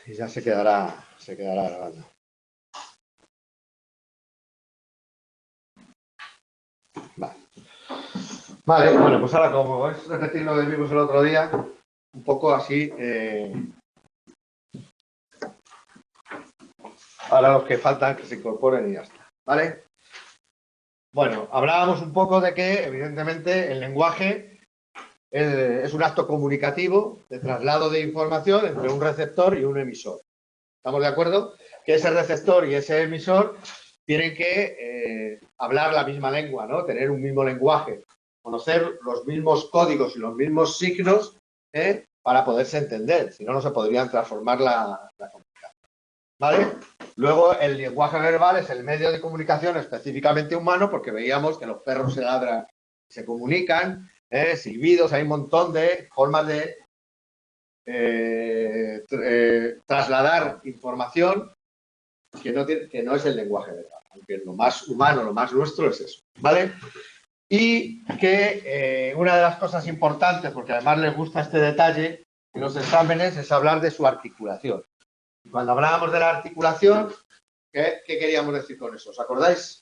Y ya se quedará grabando. Vale, bueno, pues ahora como es repetir lo que vimos el otro día, un poco así. Ahora los que faltan que se incorporen y ya está, ¿vale? Bueno, hablábamos un poco de que, evidentemente, el lenguaje es un acto comunicativo de traslado de información entre un receptor y un emisor. ¿Estamos de acuerdo? Que ese receptor y ese emisor tienen que hablar la misma lengua, ¿no? Tener un mismo lenguaje, conocer los mismos códigos y los mismos signos para poderse entender. Si no, no se podrían transformar la comunicación. ¿Vale? Luego, el lenguaje verbal es el medio de comunicación específicamente humano, porque veíamos que los perros se ladran, se comunican, silbidos, hay un montón de formas de trasladar información que no es el lenguaje verbal, aunque lo más humano, lo más nuestro es eso, ¿vale? Y que una de las cosas importantes, porque además les gusta este detalle en los exámenes, es hablar de su articulación. Y cuando hablábamos de la articulación, ¿qué queríamos decir con eso? ¿Os acordáis?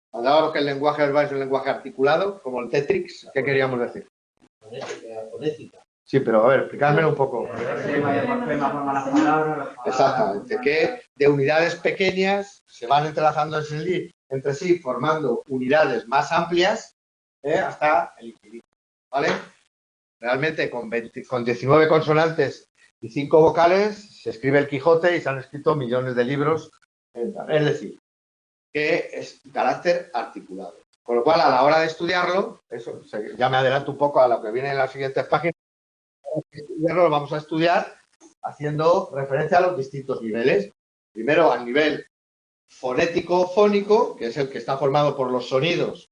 Cuando hablábamos que el lenguaje verbal es un lenguaje articulado, como el Tetrix, ¿qué queríamos decir? Fonética. Sí, pero a ver, explicádmelo un poco. Exactamente, que de unidades pequeñas se van entrelazando entre sí, formando unidades más amplias hasta el infinito, ¿vale? Realmente con 19 consonantes y 5 vocales se escribe el Quijote y se han escrito millones de libros. Es decir, que es carácter articulado. Con lo cual, a la hora de estudiarlo, eso ya me adelanto un poco a lo que viene en las siguientes páginas, lo vamos a estudiar haciendo referencia a los distintos niveles. Primero, al nivel fonético-fónico, que es el que está formado por los sonidos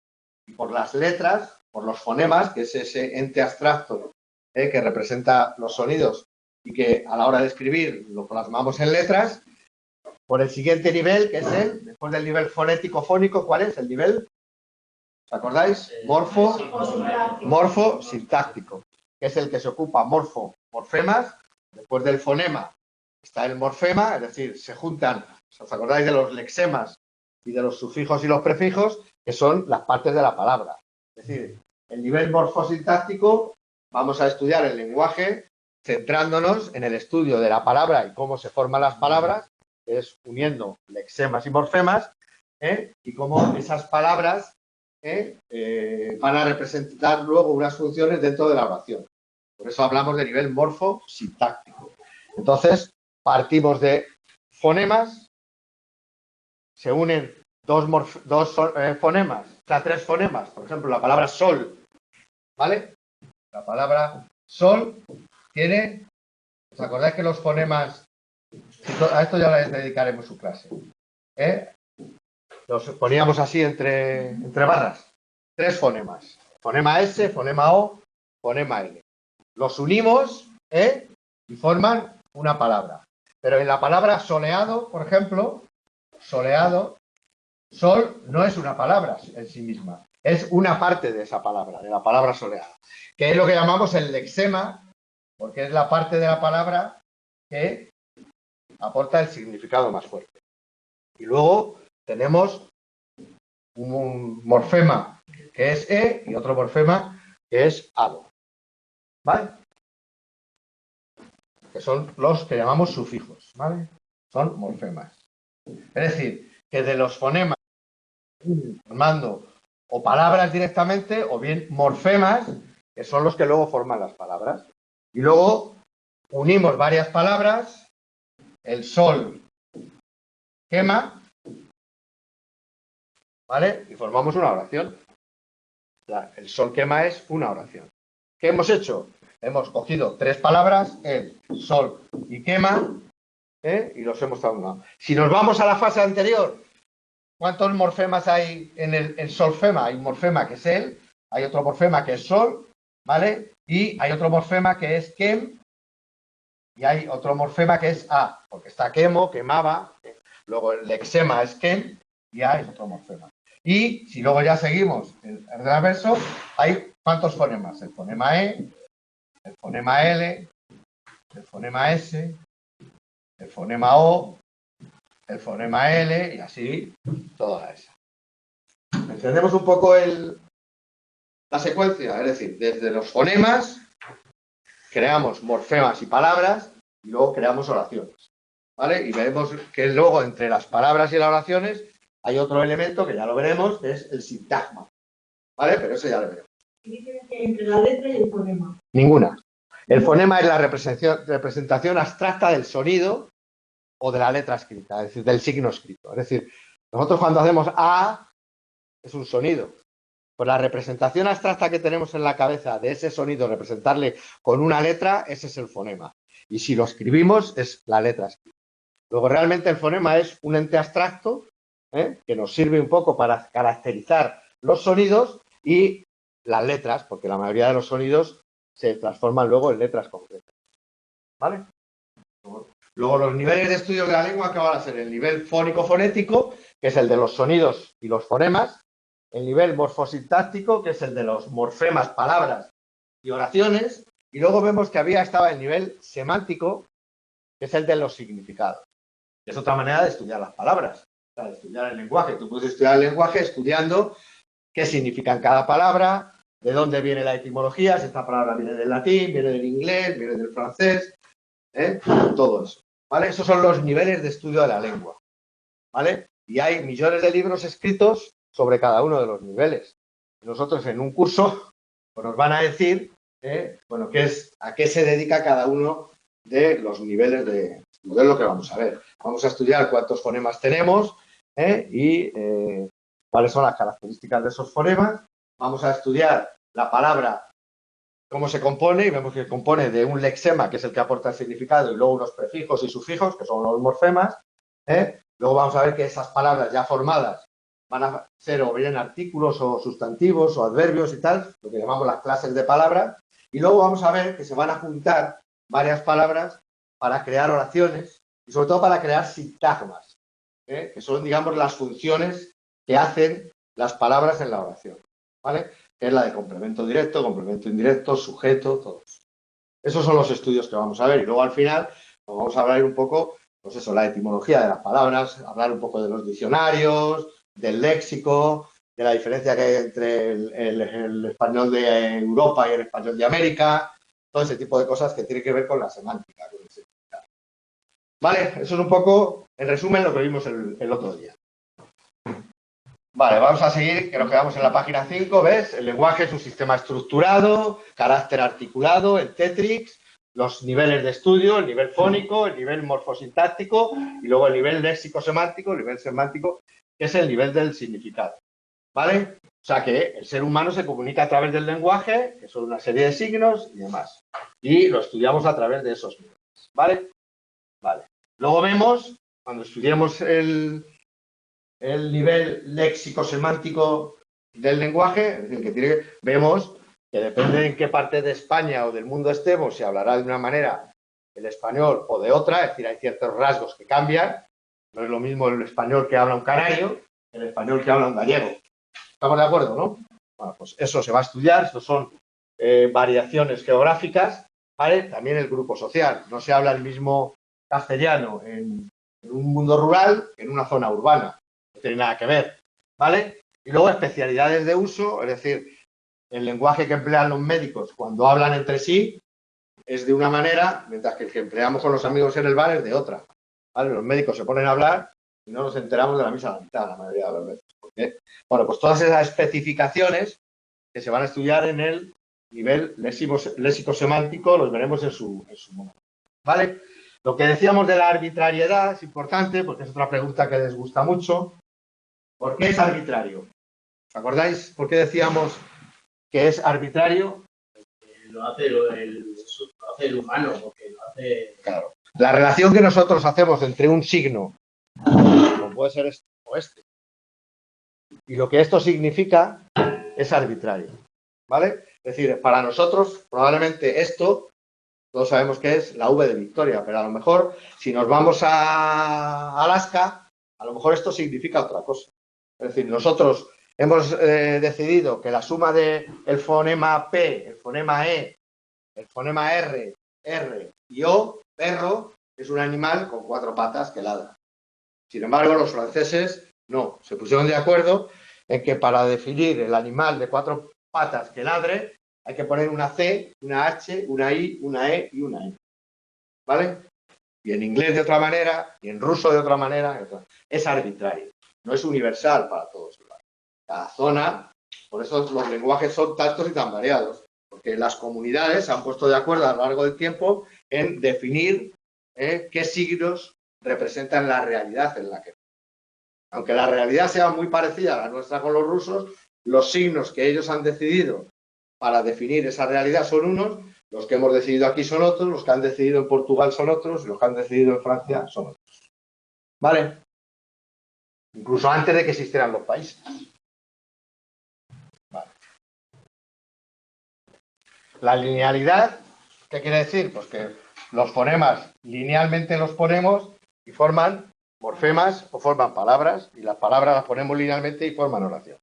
y por las letras, por los fonemas, que es ese ente abstracto que representa los sonidos y que a la hora de escribir lo plasmamos en letras. Por el siguiente nivel, que es después del nivel fonético-fónico, ¿cuál es el nivel? ¿Os acordáis? Morfosintáctico, que es el que se ocupa morfemas. Después del fonema está el morfema, es decir, se juntan, ¿os acordáis de los lexemas y de los sufijos y los prefijos, que son las partes de la palabra? Es decir, el nivel morfosintáctico, vamos a estudiar el lenguaje centrándonos en el estudio de la palabra y cómo se forman las palabras, que es uniendo lexemas y morfemas, y cómo esas palabras van a representar luego unas funciones dentro de la oración. Por eso hablamos de nivel morfosintáctico. Entonces, partimos de fonemas, se unen dos fonemas, o sea, tres fonemas, por ejemplo, la palabra sol, ¿vale? La palabra sol tiene, ¿os acordáis que los fonemas, a esto ya les dedicaremos su clase, los poníamos así entre barras, tres fonemas, fonema S, fonema O, fonema L. Los unimos y forman una palabra. Pero en la palabra soleado, por ejemplo, soleado, sol no es una palabra en sí misma, es una parte de esa palabra, de la palabra soleada, que es lo que llamamos el lexema, porque es la parte de la palabra que aporta el significado más fuerte. Y luego tenemos un morfema que es E y otro morfema que es ADO. ¿Vale? Que son los que llamamos sufijos, ¿vale? Son morfemas. Es decir, que de los fonemas formando o palabras directamente o bien morfemas, que son los que luego forman las palabras. Y luego unimos varias palabras, el sol quema, ¿vale? Y formamos una oración. O sea, el sol quema es una oración. ¿Qué hemos hecho? Hemos cogido tres palabras, el sol y quema, y los hemos transformado. Si nos vamos a la fase anterior, ¿cuántos morfemas hay en el solfema? Hay un morfema que es el, hay otro morfema que es sol, ¿vale? Y hay otro morfema que es quem, y hay otro morfema que es a, porque está quemo, quemaba, luego el lexema es quem, y a es otro morfema. Y si luego ya seguimos el reverso, hay ¿cuántos fonemas? El fonema E, el fonema L, el fonema S, el fonema O, el fonema L y así toda esa. ¿Entendemos un poco la secuencia? Es decir, desde los fonemas creamos morfemas y palabras y luego creamos oraciones. ¿Vale? Y veremos que luego entre las palabras y las oraciones hay otro elemento que ya lo veremos, que es el sintagma. ¿Vale? Pero eso ya lo veremos. ¿Qué diferencia hay entre la letra y el fonema? Ninguna. El fonema es la representación abstracta del sonido o de la letra escrita, es decir, del signo escrito. Es decir, nosotros cuando hacemos A es un sonido. Pues la representación abstracta que tenemos en la cabeza de ese sonido, representarle con una letra, ese es el fonema. Y si lo escribimos, es la letra escrita. Luego, realmente el fonema es un ente abstracto que nos sirve un poco para caracterizar los sonidos y las letras, porque la mayoría de los sonidos se transforman luego en letras concretas. ¿Vale? Luego, los niveles de estudio de la lengua que van a ser el nivel fónico-fonético, que es el de los sonidos y los fonemas, el nivel morfosintáctico, que es el de los morfemas, palabras y oraciones, y luego vemos que estaba el nivel semántico, que es el de los significados. Es otra manera de estudiar las palabras, de estudiar el lenguaje. Tú puedes estudiar el lenguaje estudiando qué significa cada palabra, de dónde viene la etimología, si esta palabra viene del latín, viene del inglés, viene del francés, todo eso. ¿Vale? Esos son los niveles de estudio de la lengua. ¿Vale? Y hay millones de libros escritos sobre cada uno de los niveles. Nosotros en un curso pues nos van a decir bueno, a qué se dedica cada uno de los niveles de estudio. Es lo que vamos a ver. Vamos a estudiar cuántos fonemas tenemos y cuáles son las características de esos fonemas. Vamos a estudiar la palabra, cómo se compone, y vemos que se compone de un lexema, que es el que aporta el significado, y luego unos prefijos y sufijos, que son los morfemas. Luego vamos a ver que esas palabras ya formadas van a ser o bien artículos o sustantivos o adverbios y tal, lo que llamamos las clases de palabras. Y luego vamos a ver que se van a juntar varias palabras para crear oraciones y sobre todo para crear sintagmas, que son, digamos, las funciones que hacen las palabras en la oración, ¿vale? Que es la de complemento directo, complemento indirecto, sujeto, todo eso. Esos son los estudios que vamos a ver y luego al final pues vamos a hablar un poco, pues eso, la etimología de las palabras, hablar un poco de los diccionarios, del léxico, de la diferencia que hay entre el español de Europa y el español de América, todo ese tipo de cosas que tienen que ver con la semántica. Con el significado. Vale, eso es un poco, en resumen, lo que vimos el otro día. Vale, vamos a seguir, que nos quedamos en la página 5, ¿ves? El lenguaje es un sistema estructurado, carácter articulado, el Tetrix, los niveles de estudio, el nivel fónico, el nivel morfosintáctico y luego el nivel léxico-semántico, el nivel semántico, que es el nivel del significado. ¿Vale? O sea que el ser humano se comunica a través del lenguaje, que son una serie de signos y demás. Y lo estudiamos a través de esos niveles. ¿Vale? Vale. Luego vemos, cuando estudiemos el nivel léxico-semántico del lenguaje, es decir, vemos que depende de en qué parte de España o del mundo estemos, se hablará de una manera el español o de otra, es decir, hay ciertos rasgos que cambian. No es lo mismo el español que habla un canario que el español que habla un gallego. ¿Estamos de acuerdo, no? Bueno, pues eso se va a estudiar, estos son variaciones geográficas, ¿vale? También el grupo social. No se habla el mismo castellano en un mundo rural que en una zona urbana. No tiene nada que ver, ¿vale? Y luego especialidades de uso, es decir, el lenguaje que emplean los médicos cuando hablan entre sí es de una manera, mientras que el que empleamos con los amigos en el bar es de otra. ¿Vale? Los médicos se ponen a hablar y no nos enteramos de la misa a la mitad la mayoría de las veces. ¿Por qué? Bueno, pues todas esas especificaciones que se van a estudiar en el nivel léxico-semántico los veremos en su momento. ¿Vale? Lo que decíamos de la arbitrariedad es importante porque es otra pregunta que les gusta mucho. ¿Por qué es arbitrario? ¿Os acordáis por qué decíamos que es arbitrario? Lo hace el humano, porque lo hace... Claro. La relación que nosotros hacemos entre un signo, como puede ser este o este, y lo que esto significa es arbitrario. ¿Vale? Es decir, para nosotros, probablemente esto, todos sabemos que es la V de Victoria, pero a lo mejor, si nos vamos a Alaska, a lo mejor esto significa otra cosa. Es decir, nosotros hemos decidido que la suma del fonema P, el fonema E, el fonema R, R y O, perro, es un animal con 4 patas que ladra. Sin embargo, los franceses no, se pusieron de acuerdo en que para definir el animal de 4 patas que ladre hay que poner una C, una H, una I, una E y una E. ¿Vale? Y en inglés de otra manera, y en ruso de otra manera. Es arbitrario, no es universal para todos. Cada zona, por eso los lenguajes son tantos y tan variados, porque las comunidades se han puesto de acuerdo a lo largo del tiempo en definir qué signos representan la realidad en la que. Aunque la realidad sea muy parecida a la nuestra con los rusos, los signos que ellos han decidido para definir esa realidad son unos, los que hemos decidido aquí son otros, los que han decidido en Portugal son otros, y los que han decidido en Francia son otros. ¿Vale? Incluso antes de que existieran los países. Vale. La linealidad, ¿qué quiere decir? Pues que los fonemas linealmente los ponemos y forman morfemas o forman palabras, y las palabras las ponemos linealmente y forman oración.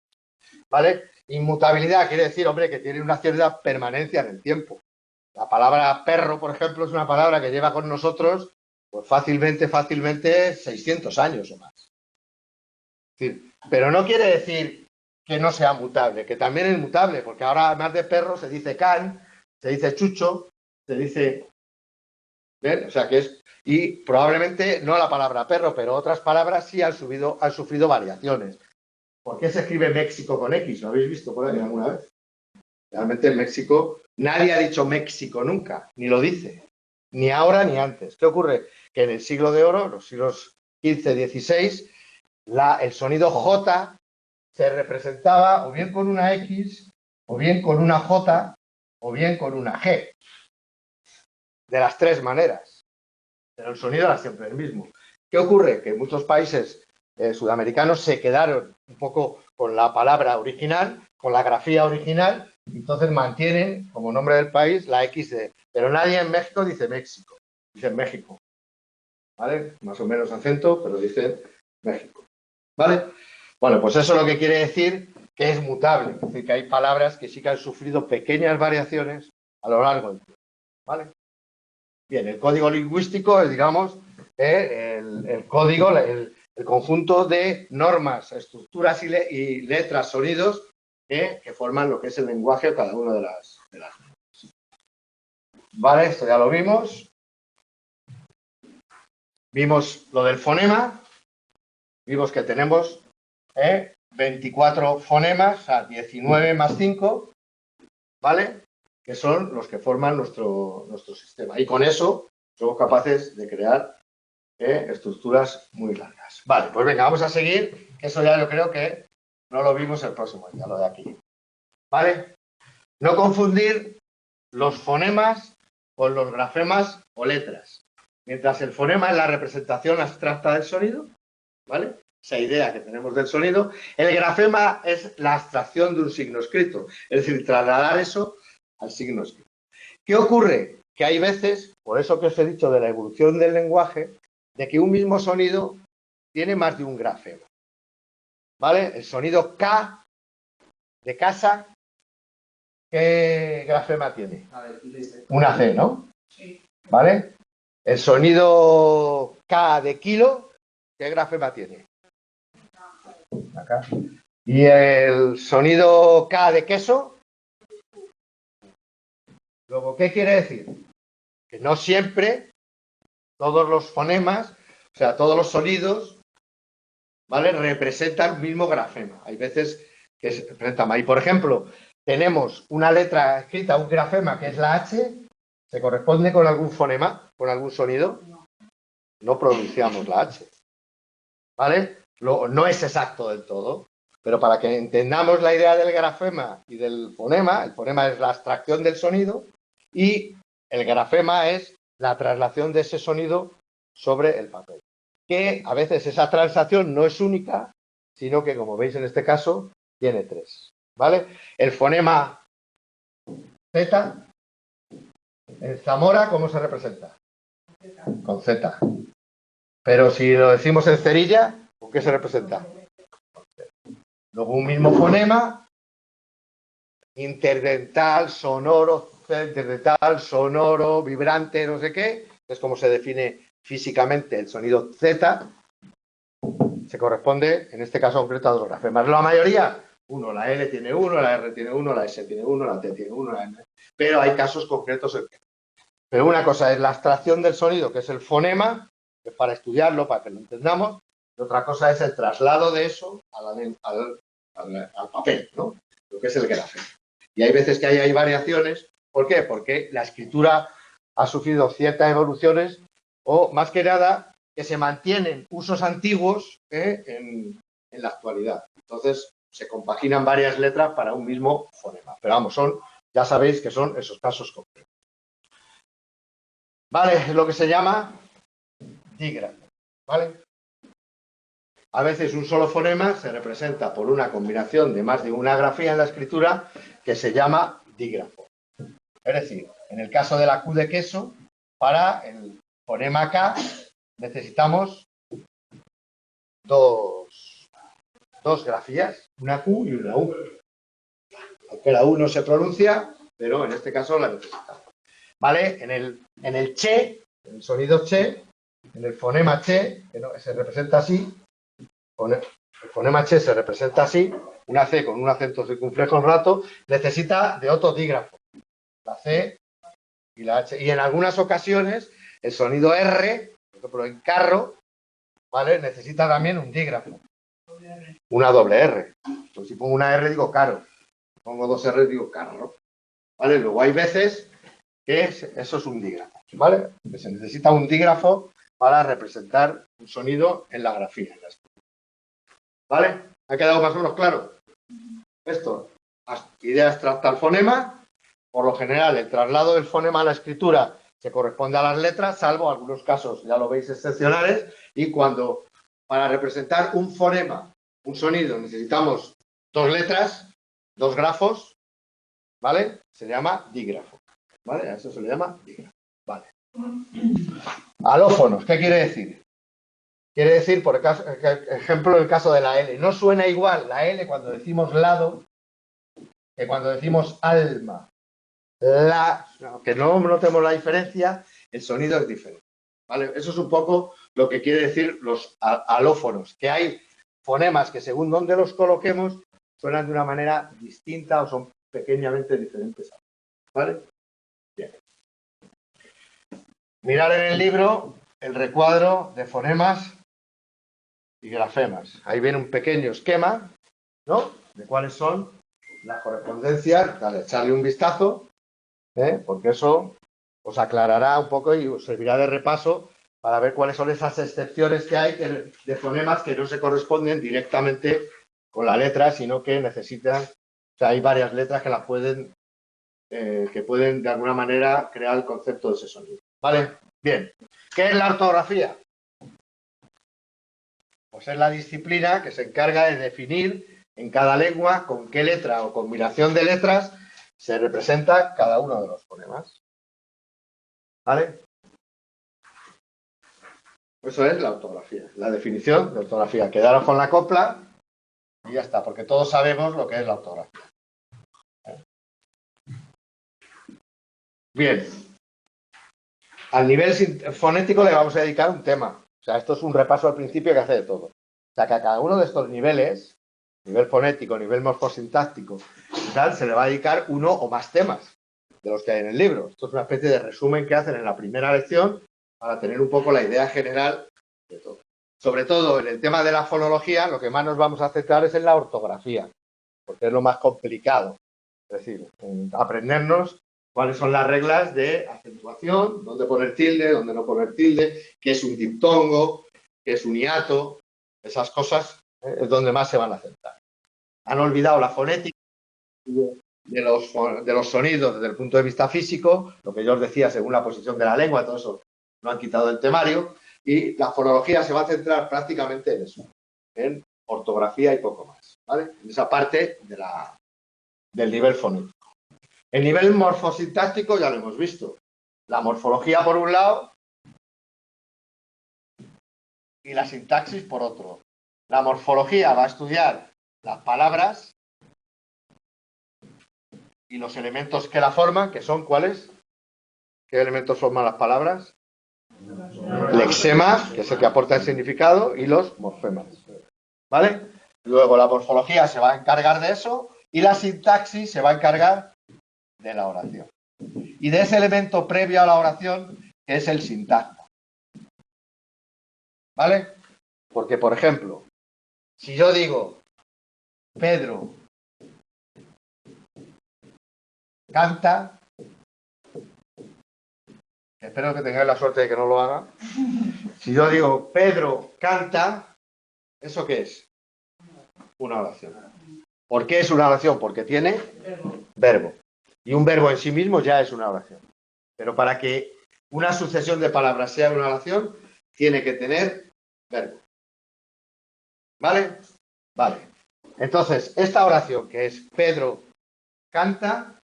¿Vale? Inmutabilidad quiere decir, hombre, que tiene una cierta permanencia en el tiempo. La palabra perro, por ejemplo, es una palabra que lleva con nosotros pues fácilmente 600 años o más. Es decir, pero no quiere decir que no sea mutable, que también es mutable, porque ahora además de perro se dice can, se dice chucho, se dice... ¿ven? O sea que es... Y probablemente no la palabra perro, pero otras palabras sí han sufrido variaciones. ¿Por qué se escribe México con X? ¿Lo habéis visto por ahí alguna vez? Realmente en México nadie ha dicho México nunca, ni lo dice, ni ahora ni antes. ¿Qué ocurre? Que en el siglo de oro, los siglos XV, XVI, el sonido J se representaba o bien con una X, o bien con una J, o bien con una G. De las tres maneras. Pero el sonido era siempre el mismo. ¿Qué ocurre? Que muchos países sudamericanos se quedaron un poco con la palabra original, con la grafía original, entonces mantienen como nombre del país la XD. Pero nadie en México dice México, dicen México. ¿Vale? Más o menos acento, pero dicen México. ¿Vale? Bueno, pues eso es lo que quiere decir que es mutable. Es decir, que hay palabras que sí que han sufrido pequeñas variaciones a lo largo del tiempo. ¿Vale? Bien, el código lingüístico es, digamos, el código, el conjunto de normas, estructuras y letras, sonidos que forman lo que es el lenguaje de cada una de las Vale, esto ya lo vimos. Vimos lo del fonema. Vimos que tenemos 24 fonemas, o sea, 19 más 5, ¿vale? Que son los que forman nuestro sistema. Y con eso somos capaces de crear estructuras muy largas. Vale, pues venga, vamos a seguir. Eso ya yo creo que no lo vimos el próximo día, lo de aquí. ¿Vale? No confundir los fonemas con los grafemas o letras. Mientras el fonema es la representación abstracta del sonido, ¿vale? Esa idea que tenemos del sonido, el grafema es la abstracción de un signo escrito, es decir, trasladar eso al signo escrito. ¿Qué ocurre? Que hay veces, por eso que os he dicho de la evolución del lenguaje, de que un mismo sonido tiene más de un grafema. ¿Vale? El sonido K de casa, ¿qué grafema tiene? Una C, ¿no? Sí. ¿Vale? El sonido K de kilo, ¿qué grafema tiene? Acá. Y el sonido K de queso. Luego, ¿qué quiere decir? Que no siempre todos los fonemas, o sea, todos los sonidos, ¿vale? Representan el mismo grafema. Hay veces que se representan más. Y, por ejemplo, tenemos una letra escrita, un grafema que es la H, ¿se corresponde con algún fonema, con algún sonido? No pronunciamos la H. ¿Vale? No es exacto del todo, pero para que entendamos la idea del grafema y del fonema, el fonema es la abstracción del sonido y el grafema es la traslación de ese sonido sobre el papel. Que a veces esa translación no es única, sino que, como veis en este caso, tiene 3. ¿Vale? El fonema Z, en Zamora, ¿cómo se representa? Con Z. Pero si lo decimos en Cerilla, ¿con qué se representa? Luego un mismo fonema, interdental, sonoro, desde tal, sonoro, vibrante, no sé qué, es como se define físicamente el sonido Z, se corresponde, en este caso concreto, a dos grafemas. La mayoría, uno, la L tiene uno, la R tiene uno, la S tiene uno, la T tiene uno, la N. Pero hay casos concretos en que. Pero una cosa es la abstracción del sonido, que es el fonema, que es para estudiarlo, para que lo entendamos, y otra cosa es el traslado de eso al papel, ¿no? Lo que es el grafema. Y hay veces que hay variaciones. ¿Por qué? Porque la escritura ha sufrido ciertas evoluciones o, más que nada, que se mantienen usos antiguos en la actualidad. Entonces, se compaginan varias letras para un mismo fonema. Pero vamos, ya sabéis que son esos casos concretos. ¿Vale? Es lo que se llama dígrafo. ¿Vale? A veces un solo fonema se representa por una combinación de más de una grafía en la escritura que se llama dígrafo. Es decir, en el caso de la Q de queso, para el fonema K necesitamos dos grafías, una Q y una U. Aunque la U no se pronuncia, pero en este caso la necesitamos. ¿Vale? En el che, en el sonido che, en el fonema che, que se representa así, el fonema che se representa así, una C con un acento circunflejo en rato, necesita de otro dígrafo, la C y la H. Y en algunas ocasiones el sonido R, por ejemplo en carro, ¿vale? Necesita también un dígrafo, una doble R. Entonces, si pongo una R digo caro, si pongo dos R digo carro. ¿Vale? Luego hay veces que eso es un dígrafo, ¿vale? Que se necesita un dígrafo para representar un sonido en la grafía. ¿Vale? ¿Ha quedado más o menos claro? Esto, idea abstracta al fonema. Por lo general, el traslado del fonema a la escritura se corresponde a las letras, salvo algunos casos, ya lo veis, excepcionales. Y cuando para representar un fonema, un sonido, necesitamos dos letras, dos grafos, ¿vale? Se llama dígrafo. ¿Vale? A eso se le llama dígrafo. Vale. Alófonos, ¿qué quiere decir? Quiere decir, por ejemplo, el caso de la L. No suena igual la L cuando decimos lado que cuando decimos alma. Que no notemos la diferencia, el sonido es diferente. ¿Vale? Eso es un poco lo que quiere decir los alófonos, que hay fonemas que según donde los coloquemos suenan de una manera distinta o son pequeñamente diferentes. ¿Vale? Bien. Mirar en el libro el recuadro de fonemas y grafemas. Ahí viene un pequeño esquema, ¿no? De cuáles son las correspondencias. Dale, echarle un vistazo, porque eso os aclarará un poco y os servirá de repaso para ver cuáles son esas excepciones que hay de fonemas que no se corresponden directamente con la letra, sino que necesitan, o sea, hay varias letras que las pueden de alguna manera crear el concepto de ese sonido. ¿Vale? Bien. ¿Qué es la ortografía? Pues es la disciplina que se encarga de definir en cada lengua con qué letra o combinación de letras se representa cada uno de los fonemas. ¿Vale? Eso es la ortografía, la definición de ortografía. Quedaros con la copla y ya está, porque todos sabemos lo que es la ortografía. Bien. Al nivel fonético le vamos a dedicar un tema. O sea, esto es un repaso al principio que hace de todo. O sea, que a cada uno de estos niveles, nivel fonético, nivel morfosintáctico y tal, se le va a dedicar uno o más temas de los que hay en el libro. Esto es una especie de resumen que hacen en la primera lección para tener un poco la idea general de todo. Sobre todo en el tema de la fonología, lo que más nos vamos a centrar es en la ortografía, porque es lo más complicado. Es decir, aprendernos cuáles son las reglas de acentuación, dónde poner tilde, dónde no poner tilde, qué es un diptongo, qué es un hiato, esas cosas es donde más se van a centrar. Han olvidado la fonética de los sonidos desde el punto de vista físico, lo que yo os decía según la posición de la lengua, todo eso lo han quitado del temario, y la fonología se va a centrar prácticamente en eso, en ortografía y poco más, ¿vale? En esa parte del nivel fonético. El nivel morfosintáctico ya lo hemos visto. La morfología por un lado y la sintaxis por otro. La morfología va a estudiar las palabras y los elementos que la forman, que son ¿cuáles? ¿Qué elementos forman las palabras? Lexemas, que es el que aporta el significado, y los morfemas. ¿Vale? Luego la morfología se va a encargar de eso y la sintaxis se va a encargar de la oración. Y de ese elemento previo a la oración, que es el sintagma. ¿Vale? Porque, por ejemplo, si yo digo Pedro canta, espero que tengáis la suerte de que no lo haga. Si yo digo Pedro canta, ¿eso qué es? Una oración. ¿Por qué es una oración? Porque tiene verbo. Y un verbo en sí mismo ya es una oración. Pero para que una sucesión de palabras sea una oración, tiene que tener verbo. ¿Vale? Vale. Entonces, esta oración que es Pedro canta,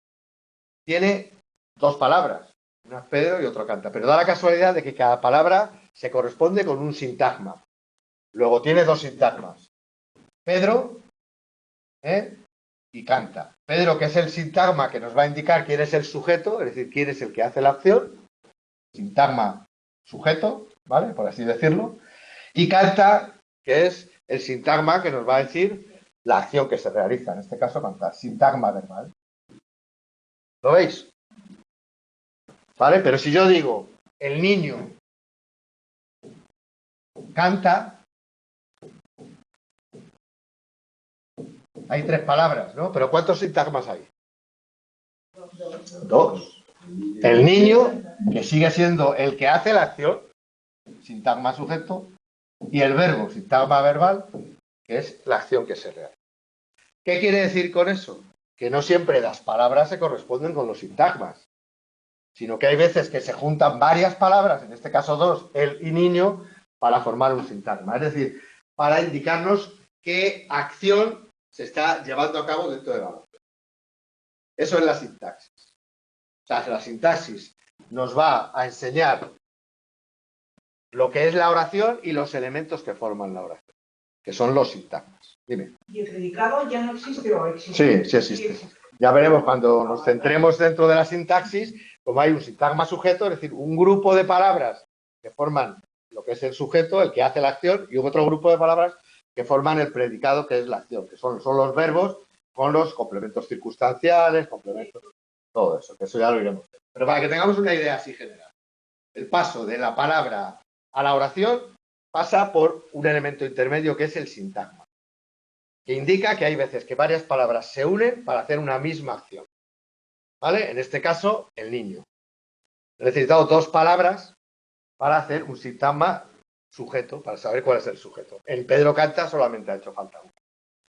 tiene dos palabras. Una es Pedro y otra canta. Pero da la casualidad de que cada palabra se corresponde con un sintagma. Luego tiene dos sintagmas. Pedro y canta. Pedro, que es el sintagma que nos va a indicar quién es el sujeto, es decir, quién es el que hace la acción. Sintagma sujeto, ¿vale? Por así decirlo. Y canta, que es el sintagma que nos va a decir la acción que se realiza. En este caso, cantar. Sintagma verbal. ¿Lo veis? ¿Vale? Pero si yo digo, el niño canta, hay tres palabras, ¿no? Pero ¿cuántos sintagmas hay? Dos. El niño, que sigue siendo el que hace la acción, sintagma sujeto, y el verbo, sintagma verbal, que es la acción que se realiza. ¿Qué quiere decir con eso? Que no siempre las palabras se corresponden con los sintagmas, sino que hay veces que se juntan varias palabras, en este caso dos, el y niño, para formar un sintagma. Es decir, para indicarnos qué acción se está llevando a cabo dentro de la oración. Eso es la sintaxis. O sea, la sintaxis nos va a enseñar lo que es la oración y los elementos que forman la oración, que son los sintagmas. Dime. ¿Y el predicado ya no existe o existe? Sí, sí existe. Ya veremos cuando nos centremos dentro de la sintaxis, como hay un sintagma sujeto, es decir, un grupo de palabras que forman lo que es el sujeto, el que hace la acción, y otro grupo de palabras que forman el predicado, que es la acción, que son los verbos con los complementos circunstanciales, complementos, todo eso, que eso ya lo iremos. Pero para que tengamos una idea así general, el paso de la palabra a la oración pasa por un elemento intermedio que es el sintagma, que indica que hay veces que varias palabras se unen para hacer una misma acción. ¿Vale? En este caso, el niño. He necesitado dos palabras para hacer un sintagma sujeto, para saber cuál es el sujeto. En Pedro canta solamente ha hecho falta uno.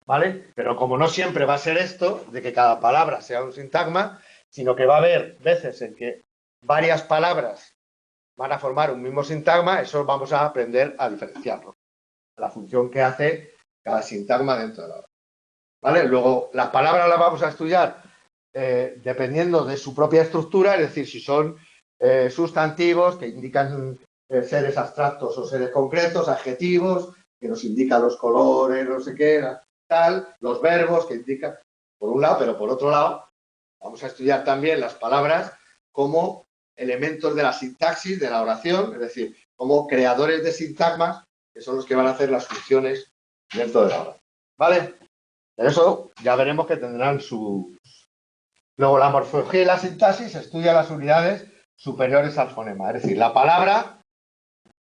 ¿Vale? Pero como no siempre va a ser esto, de que cada palabra sea un sintagma, sino que va a haber veces en que varias palabras van a formar un mismo sintagma, eso vamos a aprender a diferenciarlo. La función que hace cada sintagma dentro de la oración. ¿Vale? Luego, las palabras las vamos a estudiar dependiendo de su propia estructura, es decir, si son sustantivos que indican seres abstractos o seres concretos, adjetivos que nos indican los colores, no sé qué, tal, los verbos que indican, por un lado, pero por otro lado, vamos a estudiar también las palabras como elementos de la sintaxis, de la oración, es decir, como creadores de sintagmas, que son los que van a hacer las funciones dentro de la oración. ¿Vale? En eso ya veremos que tendrán su... Luego, la morfología y la sintaxis estudia las unidades superiores al fonema, es decir, la palabra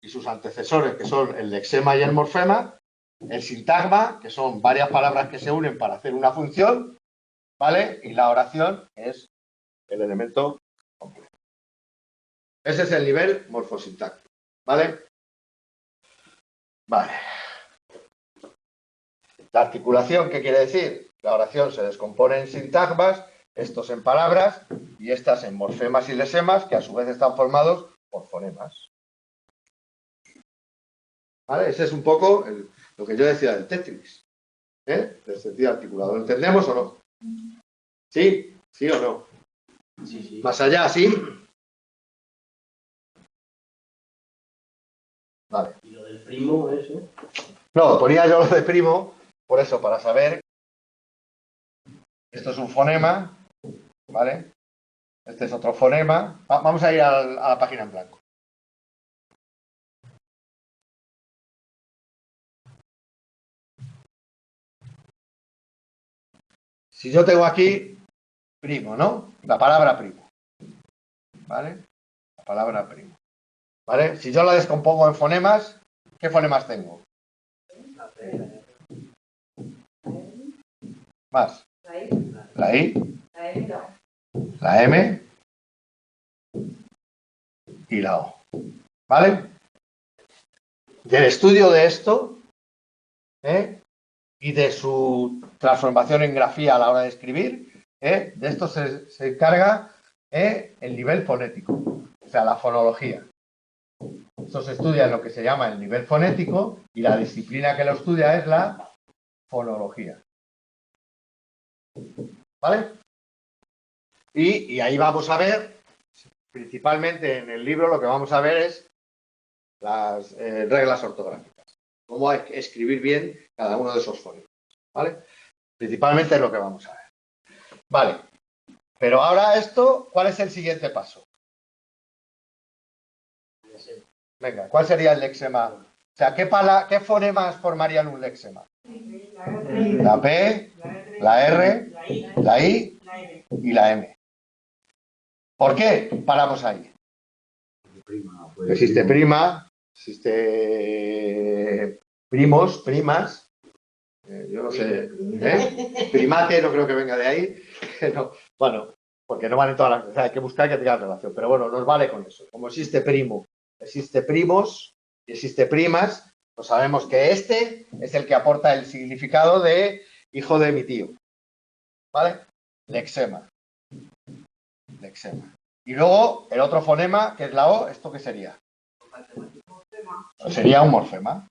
y sus antecesores, que son el lexema y el morfema, el sintagma, que son varias palabras que se unen para hacer una función, ¿vale? Y la oración es el elemento completo. Ese es el nivel morfosintáctico, ¿vale? Vale. La articulación, ¿qué quiere decir? La oración se descompone en sintagmas, estos en palabras y estas en morfemas y lexemas, que a su vez están formados por fonemas. ¿Vale? Ese es un poco lo que yo decía del Tetris, del sentido articulado. ¿Lo entendemos o no? ¿Sí? ¿Sí o no? Sí, sí. ¿Más allá, sí? Vale. ¿Y lo del primo, eso? No, ponía yo lo de primo, por eso, para saber. Esto es un fonema, ¿vale? Este es otro fonema. Vamos a ir a la página en blanco. Si yo tengo aquí primo, ¿no? La palabra primo, ¿vale? La palabra primo, ¿vale? Si yo la descompongo en fonemas, ¿qué fonemas tengo? Más. La I, la M y la O, ¿vale? Del estudio de esto, y de su transformación en grafía a la hora de escribir, de esto se encarga el nivel fonético, o sea, la fonología. Esto se estudia en lo que se llama el nivel fonético y la disciplina que lo estudia es la fonología. ¿Vale? Y ahí vamos a ver, principalmente en el libro, lo que vamos a ver es las reglas ortográficas. Cómo hay que escribir bien cada uno de esos fonemas. ¿Vale? Principalmente es lo que vamos a ver. Vale. Pero ahora esto, ¿cuál es el siguiente paso? Venga, ¿cuál sería el lexema? O sea, ¿qué fonemas formarían un lexema? La P, la R, la I y la M. ¿Por qué paramos ahí? Existe prima, existe primos, primas, yo no sé, primate no creo que venga de ahí, no, bueno, porque no vale todas las, o sea, hay que buscar que tenga relación, pero bueno, nos vale con eso. Como existe primo, existe primos y existe primas, pues sabemos que este es el que aporta el significado de hijo de mi tío, ¿vale? Lexema. Lexema. Y luego el otro fonema, que es la O, ¿esto qué sería? Pues sería un morfema.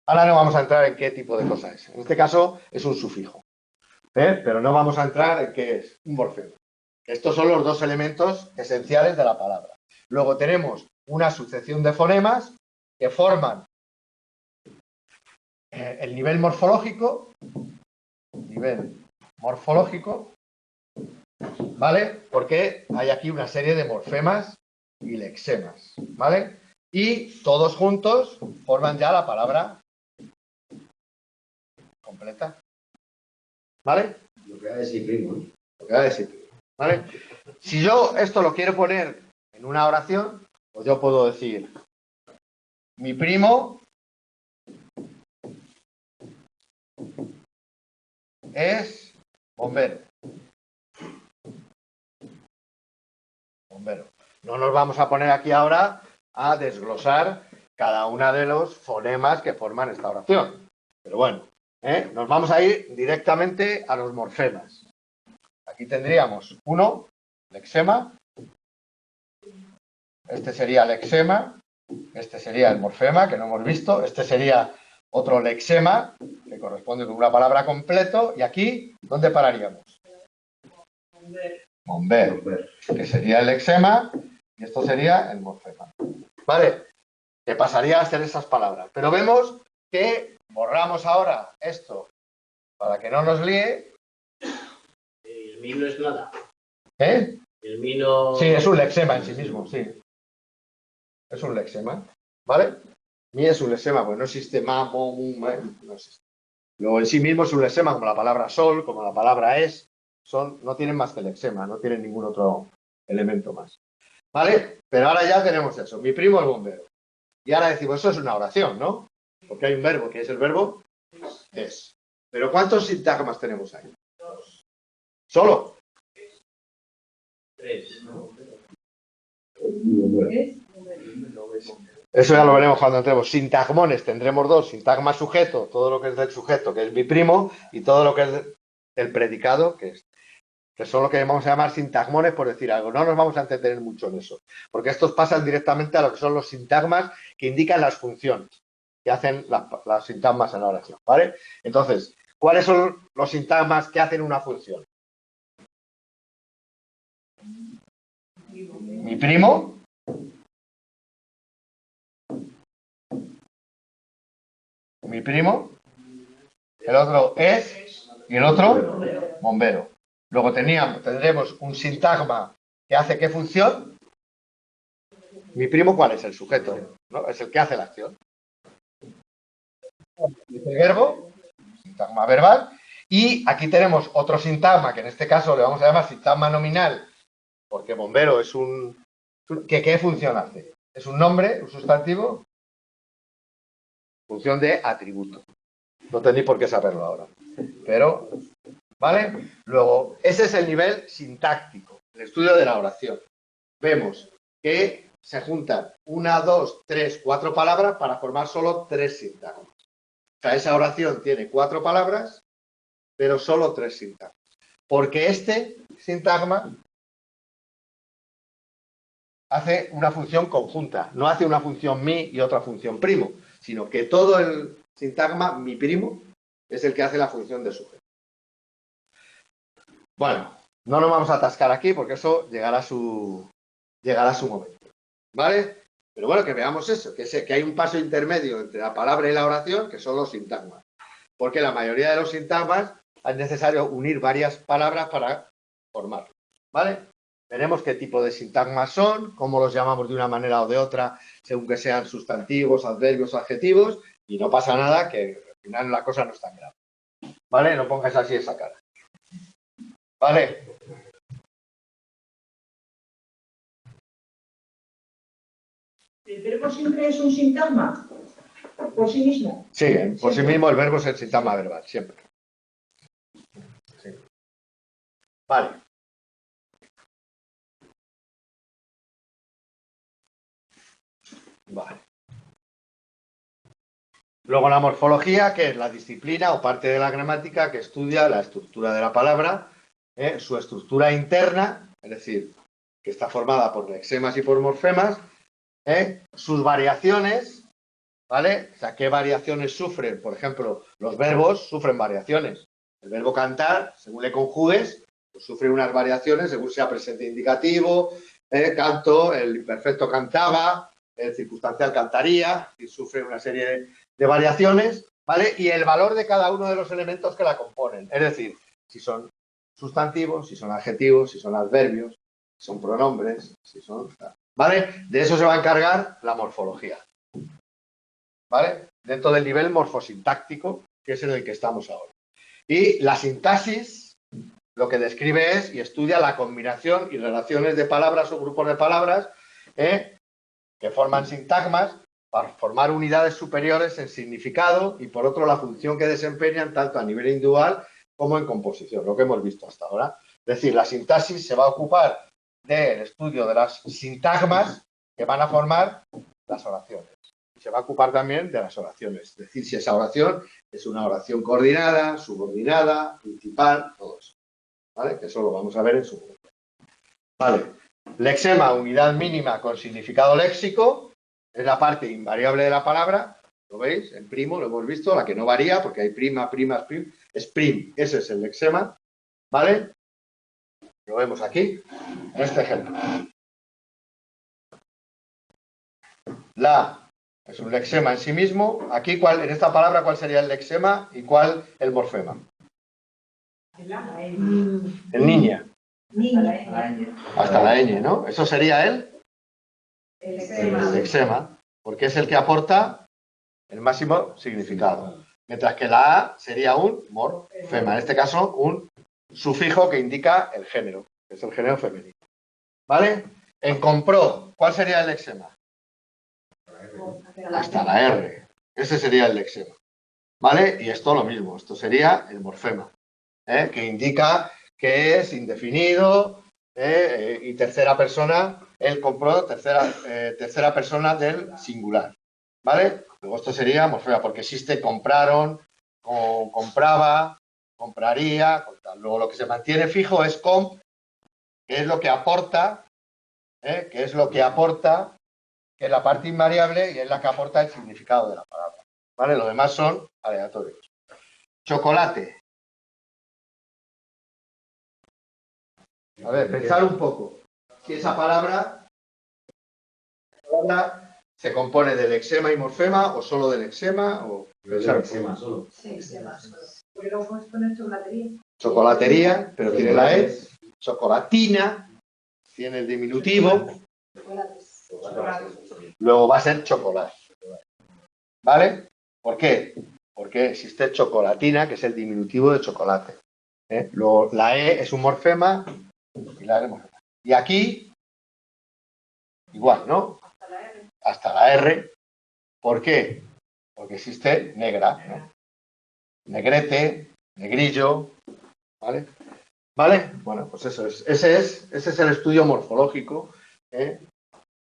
Ahora no vamos a entrar en qué tipo de cosa es. En este caso es un sufijo. Pero no vamos a entrar en qué es un morfema. Estos son los dos elementos esenciales de la palabra. Luego tenemos una sucesión de fonemas que forman el nivel morfológico, ¿vale? Porque hay aquí una serie de morfemas y lexemas, ¿vale? Y todos juntos forman ya la palabra completa, ¿vale? Lo que va a decir primo, ¿eh? Lo que va a decir primo, ¿vale? Si yo esto lo quiero poner en una oración, pues yo puedo decir mi primo es bombero. Bombero. No nos vamos a poner aquí ahora a desglosar cada uno de los fonemas que forman esta oración. Pero bueno, nos vamos a ir directamente a los morfemas. Aquí tendríamos uno, lexema. Este sería lexema. Este sería el morfema, que no hemos visto. Este sería otro lexema, que corresponde con una palabra completo. Y aquí, ¿dónde pararíamos? Bombero, que sería el lexema, y esto sería el morfema. Vale, que pasaría a ser esas palabras. Pero vemos que borramos ahora esto para que no nos líe. El mi no es nada. ¿Eh? El mi no... Sí, es un lexema en sí mismo, sí. Es un lexema, ¿vale? Mi es un lexema, pues no existe ma, mo, mu, ma, no existe. Luego en sí mismo es un lexema, como la palabra sol, como la palabra es, no tienen más que lexema, no tienen ningún otro elemento más. ¿Vale? Pero ahora ya tenemos eso, mi primo es bombero. Y ahora decimos, eso es una oración, ¿no? Porque hay un verbo, que es el verbo es. Pero ¿cuántos sintagmas tenemos ahí? ¿Solo? 3, ¿no? Eso ya lo veremos cuando entremos. Sintagmones tendremos dos, sintagma sujeto, todo lo que es del sujeto, que es mi primo, y todo lo que es del predicado, que son lo que vamos a llamar sintagmones, por decir algo. No nos vamos a entretener mucho en eso, porque estos pasan directamente a lo que son los sintagmas que indican las funciones que hacen las sintagmas en la oración, ¿vale? Entonces, ¿cuáles son los sintagmas que hacen una función? Mi primo. Mi primo. El otro es. Y el otro, bombero. Luego tendremos un sintagma que hace qué función. Mi primo, ¿cuál es? El sujeto, ¿no? Es el que hace la acción. El verbo, sintagma verbal. Y aquí tenemos otro sintagma, que en este caso le vamos a llamar sintagma nominal, porque bombero es un... ¿Qué función hace? Es un nombre, un sustantivo, función de atributo. No tenéis por qué saberlo ahora. Pero, ¿vale? Luego, ese es el nivel sintáctico, el estudio de la oración. Vemos que se juntan 1, 2, 3, 4 palabras para formar solo 3 sintagmas. O sea, esa oración tiene 4 palabras, pero solo 3 sintagmas. Porque este sintagma hace una función conjunta, no hace una función mi y otra función primo, sino que todo el sintagma mi primo es el que hace la función de sujeto. Bueno, no nos vamos a atascar aquí porque eso llegará a su momento, ¿vale? Pero bueno, que veamos eso, que hay un paso intermedio entre la palabra y la oración, que son los sintagmas. Porque la mayoría de los sintagmas es necesario unir varias palabras para formarlos, ¿vale? Veremos qué tipo de sintagmas son, cómo los llamamos de una manera o de otra, según que sean sustantivos, adverbios, adjetivos, y no pasa nada, que al final la cosa no es tan grave, ¿vale? No pongáis así esa cara, ¿vale? ¿El verbo siempre es un sintagma? ¿Por sí mismo? Sí, por sí mismo el verbo es el sintagma verbal, siempre. Sí. Vale. Vale. Luego la morfología, que es la disciplina o parte de la gramática que estudia la estructura de la palabra, su estructura interna, es decir, que está formada por lexemas y por morfemas, sus variaciones, ¿vale? O sea, ¿qué variaciones sufren? Por ejemplo, los verbos sufren variaciones. El verbo cantar, según le conjugues, pues sufre unas variaciones según sea presente indicativo, canto, el imperfecto cantaba, el circunstancial cantaría, y sufre una serie de variaciones, ¿vale? Y el valor de cada uno de los elementos que la componen. Es decir, si son sustantivos, si son adjetivos, si son adverbios, si son pronombres, si son... ¿Vale? De eso se va a encargar la morfología. ¿Vale? Dentro del nivel morfosintáctico, que es en el que estamos ahora. Y la sintaxis lo que describe es y estudia la combinación y relaciones de palabras o grupos de palabras que forman sintagmas para formar unidades superiores en significado y, por otro, la función que desempeñan tanto a nivel individual como en composición, lo que hemos visto hasta ahora. Es decir, la sintaxis se va a ocupar del estudio de las sintagmas que van a formar las oraciones. Y se va a ocupar también de las oraciones, es decir, si esa oración es una oración coordinada, subordinada, principal, todo eso. ¿Vale? Que eso lo vamos a ver en su momento. Vale. Lexema, unidad mínima con significado léxico, es la parte invariable de la palabra, ¿lo veis? En primo lo hemos visto, la que no varía porque hay prima, primas, prim, es prim, ese es el lexema, ¿vale? Lo vemos aquí, en este ejemplo. La es un lexema en sí mismo, aquí en esta palabra ¿cuál sería el lexema y cuál el morfema? El niña. Hasta la ñ, ¿no? Eso sería el lexema, porque es el que aporta el máximo significado. Mientras que la A sería un morfema, en este caso un sufijo que indica el género, que es el género femenino. ¿Vale? En compró, ¿cuál sería el lexema? Hasta la R. Ese sería el lexema. ¿Vale? Y esto lo mismo, esto sería el morfema, que indica que es indefinido y tercera persona, él compró, tercera persona del singular. ¿Vale? Luego esto sería morfema, porque existe compraron, compraba, compraría. Luego lo que se mantiene fijo es comp, que es lo que aporta, que es la parte invariable y es la que aporta el significado de la palabra. ¿Vale? Lo demás son aleatorios. Chocolate. A ver, pensar un poco. Si esa palabra se compone de lexema y morfema o solo de lexema o pensar Lexema solo. Sí, lexema solo. ¿Por qué lo puedes poner chocolatería? chocolatería, pero tiene la E, chocolatina, tiene el diminutivo, luego va a ser chocolate. ¿Vale? ¿Por qué? Porque existe chocolatina, que es el diminutivo de chocolate. Luego la E es un morfema y la R es morfema. Y aquí, igual, ¿no? Hasta la R. ¿Por qué? Porque existe negra, ¿no? Negrete, negrillo, ¿vale? ¿Vale? Bueno, pues eso es. Ese es el estudio morfológico,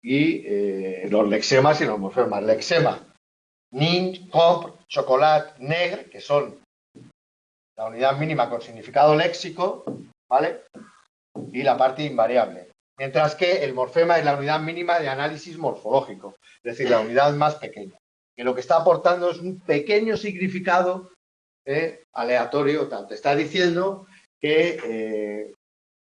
y los lexemas y los morfemas. Lexema, nin, comp, chocolate, negre, que son la unidad mínima con significado léxico, ¿vale? Y la parte invariable. Mientras que el morfema es la unidad mínima de análisis morfológico, es decir, la unidad más pequeña, que lo que está aportando es un pequeño significado aleatorio, tal. Te está diciendo que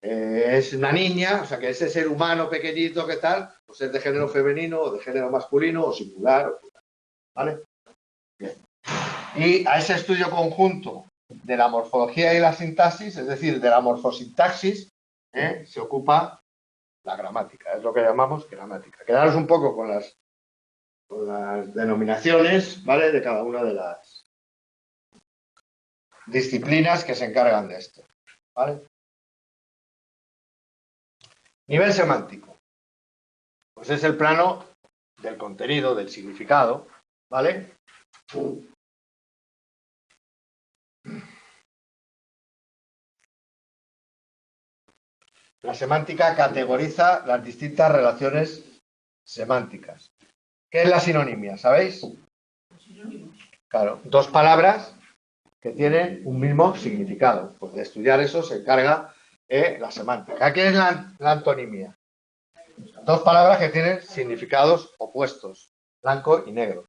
es una niña, o sea, que ese ser humano pequeñito, ¿qué tal? Pues es de género femenino o de género masculino o singular, ¿vale? Bien. Y a ese estudio conjunto de la morfología y la sintaxis, es decir, de la morfosintaxis, se ocupa la gramática, es lo que llamamos gramática. Quedaros un poco con las denominaciones, ¿vale?, de cada una de las disciplinas que se encargan de esto, ¿vale? Nivel semántico. Pues es el plano del contenido, del significado, ¿vale? La semántica categoriza las distintas relaciones semánticas. ¿Qué es la sinonimia? ¿Sabéis? Claro, dos palabras que tienen un mismo significado. Pues de estudiar eso se encarga la semántica. ¿Qué es la antonimia? Dos palabras que tienen significados opuestos, blanco y negro.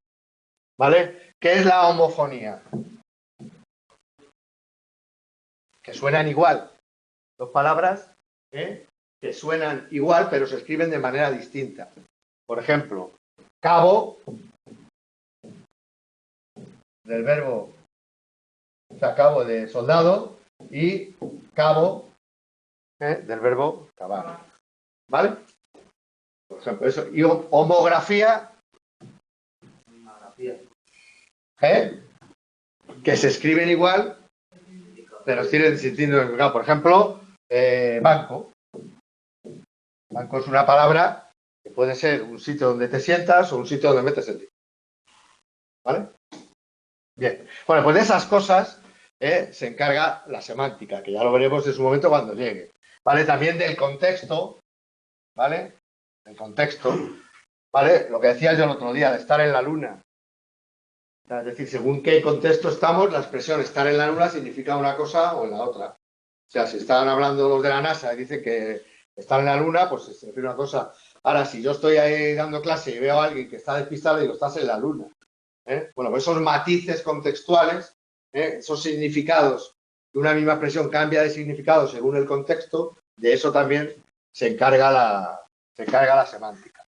¿Vale? ¿Qué es la homofonía? Que suenan igual. Dos palabras que suenan igual, pero se escriben de manera distinta. Por ejemplo, cabo, del verbo, o sea, cabo de soldado, y cabo del verbo cavar. ¿Vale? Por ejemplo, eso. Y homografía, que se escriben igual, pero tienen sentido. Por ejemplo, banco. Banco es una palabra que puede ser un sitio donde te sientas o un sitio donde metes el dinero. ¿Vale? Bien. Bueno, pues de esas cosas se encarga la semántica, que ya lo veremos en su momento cuando llegue. ¿Vale? También del contexto, ¿vale? El contexto, ¿vale? Lo que decía yo el otro día, de estar en la luna. Es decir, según qué contexto estamos, la expresión estar en la luna significa una cosa o en la otra. O sea, si están hablando los de la NASA y dicen que están en la luna, pues se refiere a una cosa. Ahora, si yo estoy ahí dando clase y veo a alguien que está despistado, digo, estás en la luna. Bueno, pues esos matices contextuales, esos significados de una misma expresión cambia de significado según el contexto, de eso también se encarga la semántica.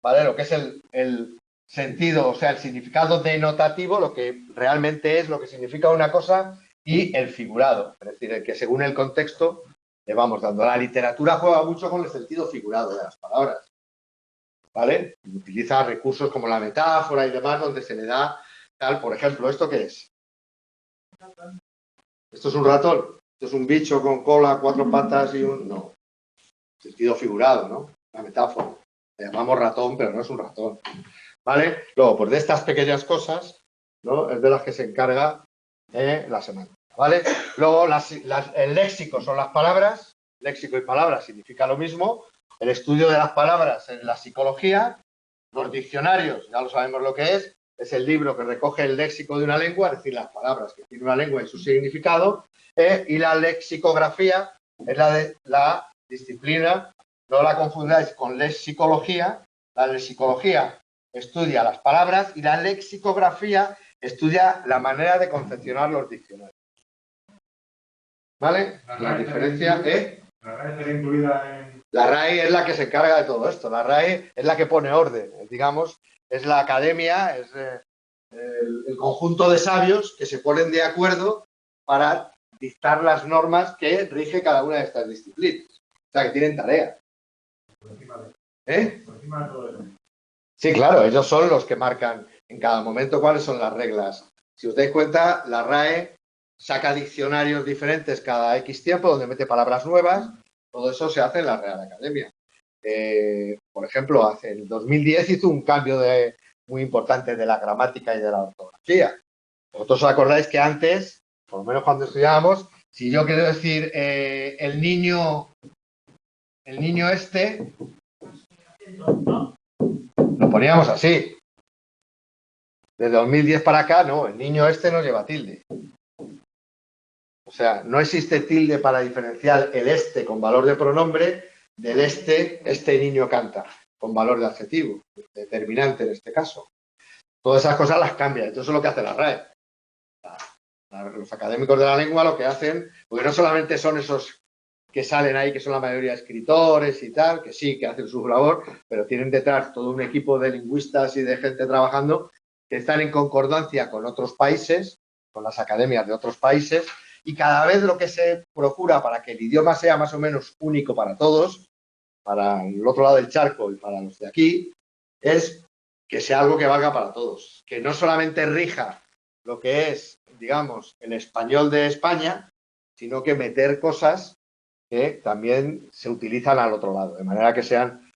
¿Vale? Lo que es el sentido, o sea, el significado denotativo, lo que realmente es, lo que significa una cosa, y el figurado, es decir, el que según el contexto le vamos dando. La literatura juega mucho con el sentido figurado de las palabras, ¿vale? Utiliza recursos como la metáfora y demás, donde se le da tal, por ejemplo, ¿esto qué es? ¿Esto es un ratón? ¿Esto es un bicho con cola, cuatro patas y un...? No. Sentido figurado, ¿no? La metáfora. Le llamamos ratón, pero no es un ratón. ¿Vale? Luego, pues de estas pequeñas cosas, ¿no?, es de las que se encarga la semántica, ¿vale? Luego, el léxico son las palabras. Léxico y palabras significa lo mismo. El estudio de las palabras en la psicología. Los diccionarios, ya lo sabemos lo que es el libro que recoge el léxico de una lengua, es decir, las palabras que tiene una lengua y su significado. Y la lexicografía es la disciplina, no la confundáis con lexicología. La lexicología estudia las palabras y la lexicografía estudia la manera de confeccionar los diccionarios. ¿Vale? La diferencia es... La RAE está incluida en... La RAE es la que se encarga de todo esto. La RAE es la que pone orden, digamos, es la academia, es el conjunto de sabios que se ponen de acuerdo para dictar las normas que rige cada una de estas disciplinas. O sea, que tienen tarea. Por encima de, ¿Eh? por encima de todo eso. Sí, claro, ellos son los que marcan en cada momento cuáles son las reglas. Si os dais cuenta, la RAE saca diccionarios diferentes cada X tiempo, donde mete palabras nuevas. Todo eso se hace en la Real Academia. Por ejemplo, en el 2010 hizo un cambio muy importante de la gramática y de la ortografía. Vosotros os acordáis que antes, por lo menos cuando estudiábamos, si yo quiero decir el niño este, lo poníamos así. De 2010 para acá, no, el niño este no lleva tilde. O sea, no existe tilde para diferenciar el este con valor de pronombre del este niño canta, con valor de adjetivo, determinante en este caso. Todas esas cosas las cambia. Entonces, eso es lo que hace la RAE. Los académicos de la lengua lo que hacen, porque no solamente son esos que salen ahí, que son la mayoría escritores y tal, que sí, que hacen su labor, pero tienen detrás todo un equipo de lingüistas y de gente trabajando que están en concordancia con otros países, con las academias de otros países, y cada vez lo que se procura para que el idioma sea más o menos único para todos, para el otro lado del charco y para los de aquí, es que sea algo que valga para todos, que no solamente rija lo que es, digamos, el español de España, sino que meter cosas que también se utilizan al otro lado, de manera que sean,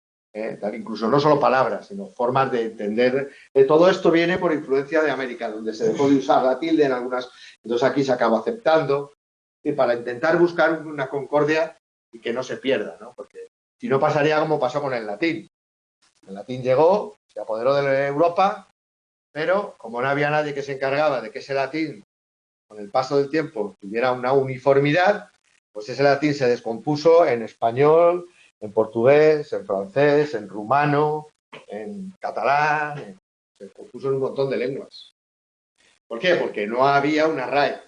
incluso no solo palabras, sino formas de entender. Todo esto viene por influencia de América, donde se dejó de usar la tilde en algunas, entonces aquí se acaba aceptando, y para intentar buscar una concordia y que no se pierda, ¿no? Porque si no pasaría como pasó con el latín. El latín llegó, se apoderó de Europa, pero como no había nadie que se encargaba de que ese latín, con el paso del tiempo, tuviera una uniformidad, pues ese latín se descompuso en español, en portugués, en francés, en rumano, en catalán, se descompuso en un montón de lenguas. ¿Por qué? Porque no había una RAE,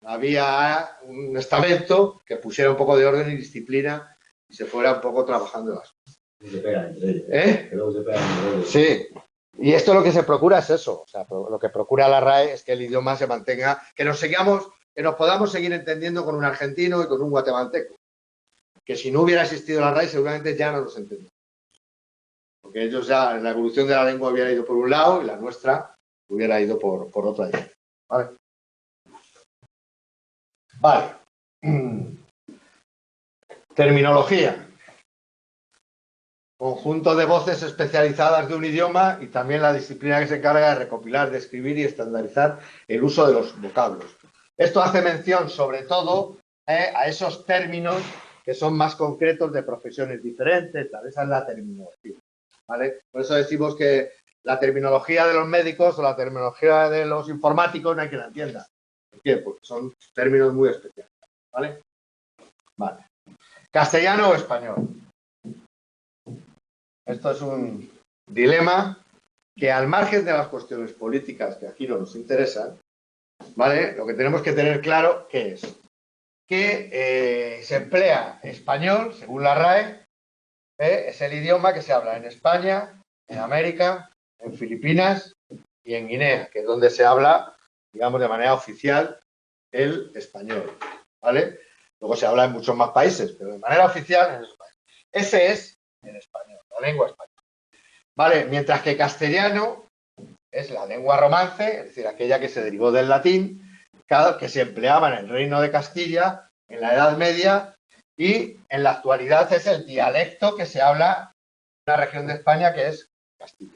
no había un estamento que pusiera un poco de orden y disciplina y se fuera un poco trabajando las cosas. Se pegan entre ellos. ¿Eh? Luego se pegan entre ellos. Sí. Y esto lo que se procura es eso. O sea, lo que procura la RAE es que el idioma se mantenga, que nos podamos seguir entendiendo con un argentino y con un guatemalteco. Que si no hubiera existido la RAE, seguramente ya no nos entendemos. Porque ellos ya, en la evolución de la lengua hubiera ido por un lado y la nuestra hubiera ido por otra. ¿Vale? Vale. Terminología. Conjunto de voces especializadas de un idioma y también la disciplina que se encarga de recopilar, describir y estandarizar el uso de los vocablos. Esto hace mención sobre todo a esos términos que son más concretos de profesiones diferentes, tal. Esa es la terminología, ¿vale? Por eso decimos que la terminología de los médicos o la terminología de los informáticos no hay quien la entienda. ¿Por qué? Porque son términos muy especiales, ¿vale? Vale. ¿Castellano o español? Esto es un dilema que, al margen de las cuestiones políticas que aquí no nos interesan, ¿vale? Lo que tenemos que tener claro ¿qué es? Que se emplea español, según la RAE, es el idioma que se habla en España, en América, en Filipinas y en Guinea, que es donde se habla, digamos, de manera oficial el español, ¿vale? Luego se habla en muchos más países, pero de manera oficial en España. Ese es el español, la lengua española. ¿Vale? Mientras que castellano es la lengua romance, es decir, aquella que se derivó del latín, que se empleaba en el Reino de Castilla, en la Edad Media, y en la actualidad es el dialecto que se habla en una región de España que es Castilla.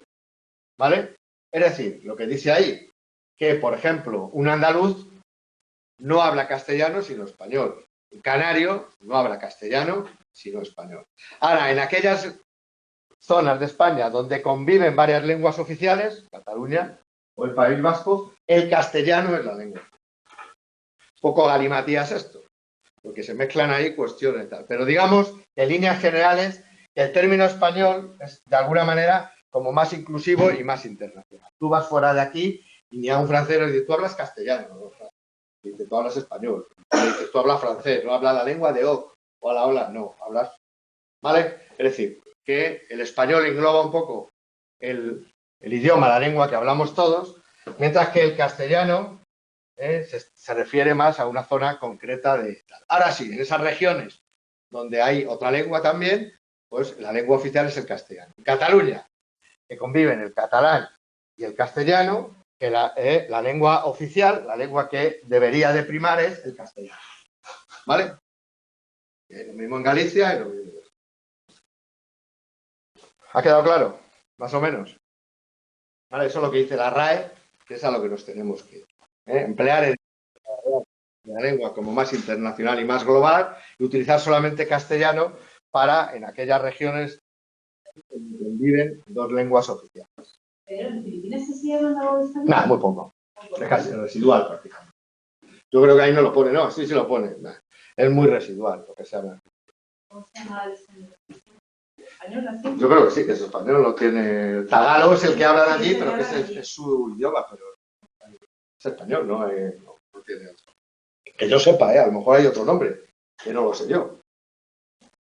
¿Vale? Es decir, lo que dice ahí, que, por ejemplo, un andaluz no habla castellano sino español. Un canario no habla castellano sino español. Ahora, en aquellas zonas de España donde conviven varias lenguas oficiales, Cataluña o el País Vasco, el castellano es la lengua. Poco galimatías esto, porque se mezclan ahí cuestiones y tal. Pero digamos, en líneas generales, que el término español es de alguna manera como más inclusivo y más internacional. Tú vas fuera de aquí y ni a un francés le dices, tú hablas castellano, ¿no? Dices, tú hablas español, dices, tú hablas francés, no hablas la lengua de Oc, o a la ola, no, hablas, ¿vale? Es decir, que el español engloba un poco el idioma, la lengua que hablamos todos, mientras que el castellano se refiere más a una zona concreta de tal. Ahora sí, en esas regiones donde hay otra lengua también, pues la lengua oficial es el castellano. En Cataluña, que conviven el catalán y el castellano, que la lengua oficial, la lengua que debería de primar es el castellano. ¿Vale? Lo mismo en Galicia y lo mismo. ¿Ha quedado claro? Más o menos. ¿Vale? Eso es lo que dice la RAE, que es a lo que nos tenemos que emplear la lengua como más internacional y más global y utilizar solamente castellano para en aquellas regiones donde conviven dos lenguas oficiales. ¿Pero en Filipinas se hablan algo de español? Nada, muy poco. Es casi residual prácticamente. Yo creo que ahí no lo pone, no, sí lo pone. Nah, es muy residual lo que se habla. ¿Cómo se llama el español? ¿Español así? Yo creo que sí, que es español, lo tiene. El tagalo es el que hablan allí, pero que es su idioma, pero es español, no tiene otro. Que yo sepa, a lo mejor hay otro nombre, que no lo sé yo.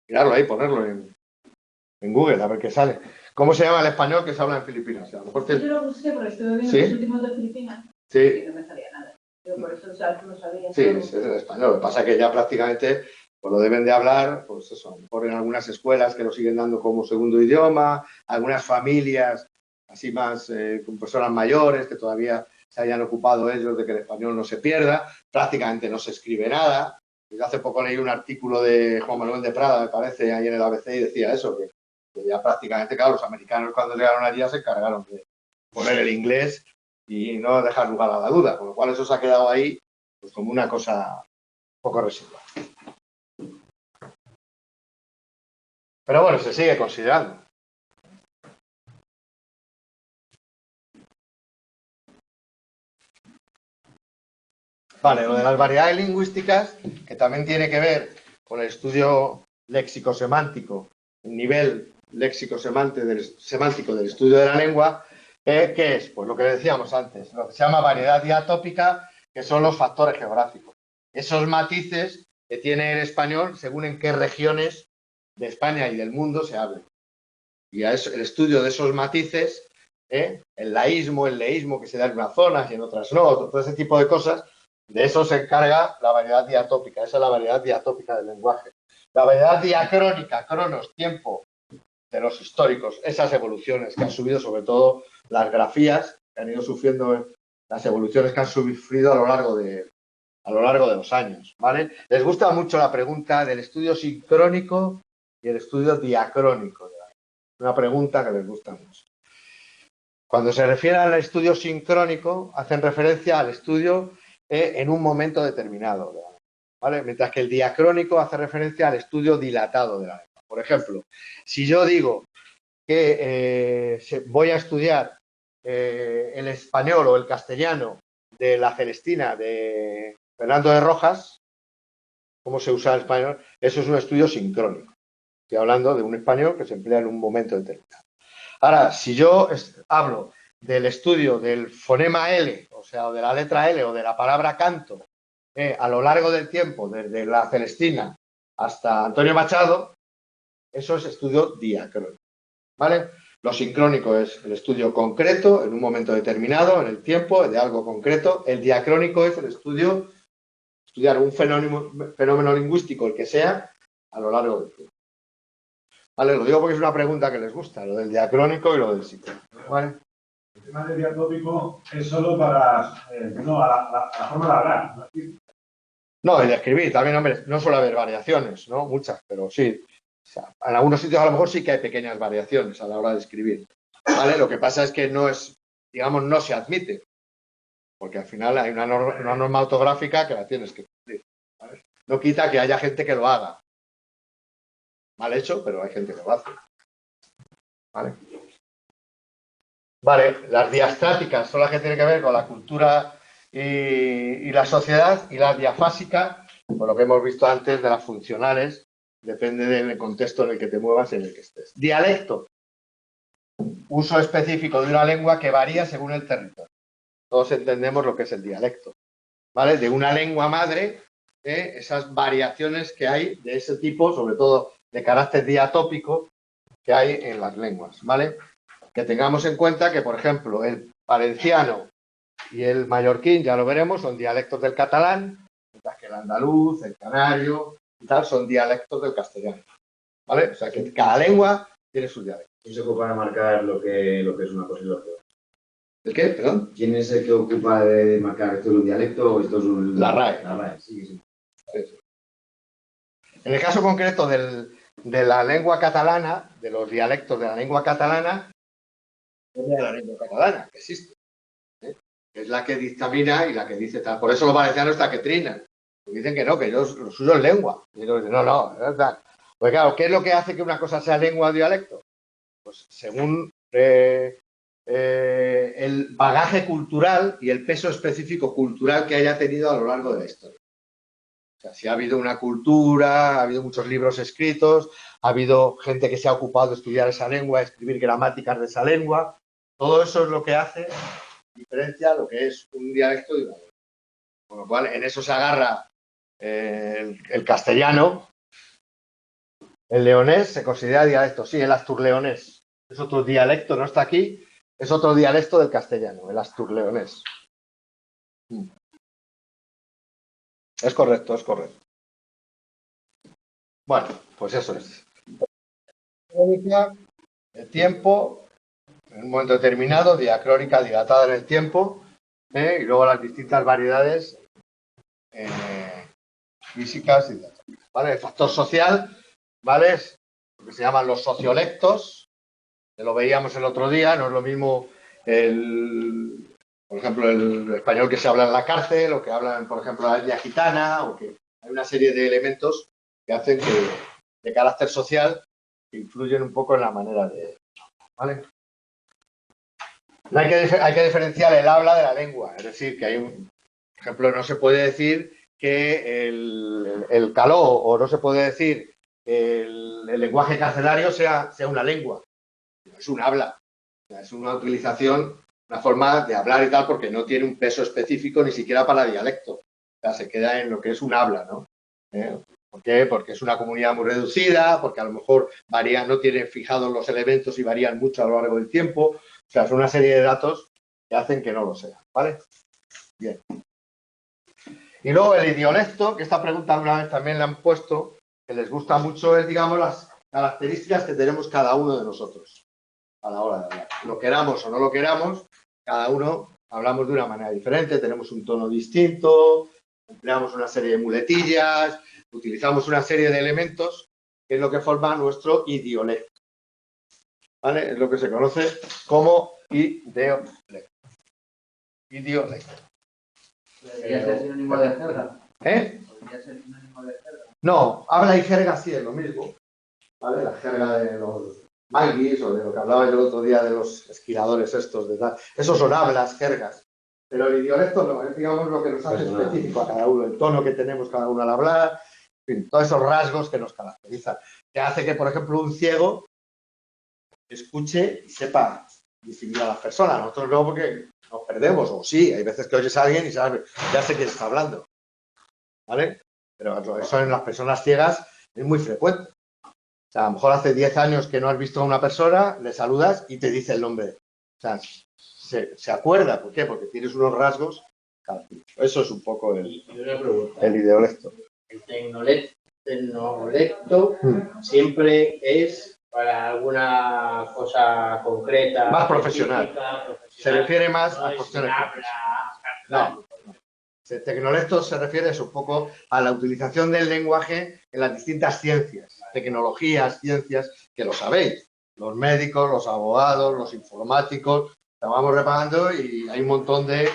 Mirarlo ahí, ponerlo en Google, a ver qué sale. ¿Cómo se llama el español que se habla en Filipinas? A lo mejor Yo lo busqué porque estuve viendo ¿Sí? los últimos de Filipinas Sí, y no me salía nada. Yo por eso no sabía. sí, es el español. Lo que pasa es que ya prácticamente pues lo deben de hablar, pues eso, a lo mejor en algunas escuelas que lo siguen dando como segundo idioma, algunas familias así más con personas mayores que todavía se hayan ocupado ellos de que el español no se pierda, prácticamente no se escribe nada. Yo hace poco leí un artículo de Juan Manuel de Prada, me parece, ahí en el ABC y decía eso, que ya prácticamente, claro, los americanos cuando llegaron allí ya se encargaron de poner el inglés y no dejar lugar a la duda, con lo cual eso se ha quedado ahí pues como una cosa un poco residual. Pero bueno, se sigue considerando. Vale, lo de las variedades lingüísticas, que también tiene que ver con el estudio léxico-semántico, el nivel léxico-semántico del estudio de la lengua, ¿qué es? Pues lo que decíamos antes, lo que se llama variedad diatópica, que son los factores geográficos. Esos matices que tiene el español según en qué regiones de España y del mundo se hablen. Y a eso, el estudio de esos matices, el laísmo, el leísmo que se da en unas zonas y en otras no, todo ese tipo de cosas, de eso se encarga la variedad diatópica. Esa es la variedad diatópica del lenguaje. La variedad diacrónica, cronos, tiempo, de los históricos, esas evoluciones que han subido, sobre todo las grafías, que han ido sufriendo las evoluciones que han sufrido a lo largo de los años, ¿vale? Les gusta mucho la pregunta del estudio sincrónico y el estudio diacrónico. Una pregunta que les gusta mucho. Cuando se refiere al estudio sincrónico, hacen referencia al estudio en un momento determinado, ¿vale? Mientras que el diacrónico hace referencia al estudio dilatado de la lengua. Por ejemplo, si yo digo que voy a estudiar el español o el castellano de la Celestina de Fernando de Rojas, cómo se usa el español, eso es un estudio sincrónico. Estoy hablando de un español que se emplea en un momento determinado. Ahora, si yo hablo del estudio del fonema L, o sea, de la letra L o de la palabra canto, a lo largo del tiempo, desde la Celestina hasta Antonio Machado, eso es estudio diacrónico, ¿vale? Lo sincrónico es el estudio concreto en un momento determinado, en el tiempo, de algo concreto. El diacrónico es el estudiar un fenómeno lingüístico, el que sea, a lo largo del tiempo. Vale, lo digo porque es una pregunta que les gusta, lo del diacrónico y lo del sincrónico, ¿vale? El tema del diatópico es solo para la forma de hablar, ¿no? No, el de escribir también, hombre, no suele haber variaciones, ¿no? Muchas, pero sí. O sea, en algunos sitios a lo mejor sí que hay pequeñas variaciones a la hora de escribir, ¿vale? Lo que pasa es que no es, digamos, no se admite, porque al final hay una norma ortográfica que la tienes que cumplir, ¿vale? No quita que haya gente que lo haga. Mal hecho, pero hay gente que lo hace. ¿Vale? Vale, las diastáticas son las que tienen que ver con la cultura y la sociedad, y las diafásicas, por lo que hemos visto antes de las funcionales, depende del contexto en el que te muevas y en el que estés. Dialecto, uso específico de una lengua que varía según el territorio. Todos entendemos lo que es el dialecto, ¿vale? De una lengua madre, esas variaciones que hay de ese tipo, sobre todo de carácter diatópico, que hay en las lenguas, ¿vale? Que tengamos en cuenta que, por ejemplo, el valenciano y el mallorquín, ya lo veremos, son dialectos del catalán, mientras que el andaluz, el canario y tal son dialectos del castellano. ¿Vale? O sea que cada lengua tiene sus dialectos. ¿Quién se ocupa de marcar lo que es una cosa y lo otra? ¿El qué? Perdón. ¿Quién es el que ocupa de marcar esto es un dialecto o esto es un... La RAE. La RAE, sí, sí. En el caso concreto de la lengua catalana, de los dialectos de la lengua catalana, es de la lengua catalana, que existe. Es la que dictamina y la que dice tal. Por eso los valencianos está que trinan. Dicen que no, que lo suyo es lengua. Y ellos dicen, no, es verdad. Pues claro, ¿qué es lo que hace que una cosa sea lengua o dialecto? Pues según el bagaje cultural y el peso específico cultural que haya tenido a lo largo de la historia. O sea, si ha habido una cultura, ha habido muchos libros escritos, ha habido gente que se ha ocupado de estudiar esa lengua, escribir gramáticas de esa lengua, todo eso es lo que hace diferencia lo que es un dialecto de una lengua. Con lo cual, en eso se agarra el castellano. El leonés se considera dialecto, sí, el asturleonés. Es otro dialecto, no está aquí, es otro dialecto del castellano, el asturleonés. Es correcto, es correcto. Bueno, pues eso es. Crónica, el tiempo, en un momento determinado, diacrónica dilatada en el tiempo, y luego las distintas variedades físicas y diatómicas, ¿vale? El factor social, ¿vale? Es lo que se llaman los sociolectos, que lo veíamos el otro día, no es lo mismo por ejemplo, el español que se habla en la cárcel, o que hablan, por ejemplo, la etnia gitana, o que hay una serie de elementos que hacen de carácter social que influyen un poco en la manera de... ¿Vale? Hay que diferenciar el habla de la lengua, es decir, que hay un... Por ejemplo, no se puede decir que el caló, o no se puede decir que el lenguaje carcelario sea una lengua, es un habla, es una utilización, una forma de hablar y tal, porque no tiene un peso específico ni siquiera para dialecto. O sea, se queda en lo que es un habla, ¿no? ¿Por qué? Porque es una comunidad muy reducida, porque a lo mejor varían, no tienen fijados los elementos y varían mucho a lo largo del tiempo. O sea, son una serie de datos que hacen que no lo sea, ¿vale? Bien. Y luego el idiolecto, que esta pregunta alguna vez también le han puesto, que les gusta mucho, es, digamos, las características que tenemos cada uno de nosotros a la hora de hablar. Lo queramos o no lo queramos, cada uno hablamos de una manera diferente, tenemos un tono distinto, empleamos una serie de muletillas, utilizamos una serie de elementos que es lo que forma nuestro idiolecto. ¿Vale? Es lo que se conoce como idiolecto. Idiolecto. ¿Podría ser sinónimo de jerga? ¿Podría ser sinónimo de jerga? No, habla y jerga sí es lo mismo. ¿Vale? La jerga de los manguis o de lo que hablaba yo el otro día de los esquiladores estos de tal. Esos son hablas, jergas. Pero el idiolecto no, es digamos lo que nos hace específico a cada uno, el tono que tenemos cada uno al hablar, en fin, todos esos rasgos que nos caracterizan. Que hace que, por ejemplo, un ciego escuche y sepa distinguir a las personas. Nosotros no, porque nos perdemos, o sí, hay veces que oyes a alguien y sabes, ya sé quién está hablando. ¿Vale? Pero eso en las personas ciegas es muy frecuente. O sea, a lo mejor hace 10 años que no has visto a una persona, le saludas y te dice el nombre. O sea, se acuerda. ¿Por qué? Porque tienes unos rasgos. Eso es un poco el idiolecto. El tecnolecto siempre es para alguna cosa concreta. Más profesional. Se refiere más a cuestiones. No. El tecnolecto se refiere un poco a la utilización del lenguaje en las distintas ciencias, tecnologías, ciencias, que lo sabéis. Los médicos, los abogados, los informáticos, la vamos repagando y hay un montón de...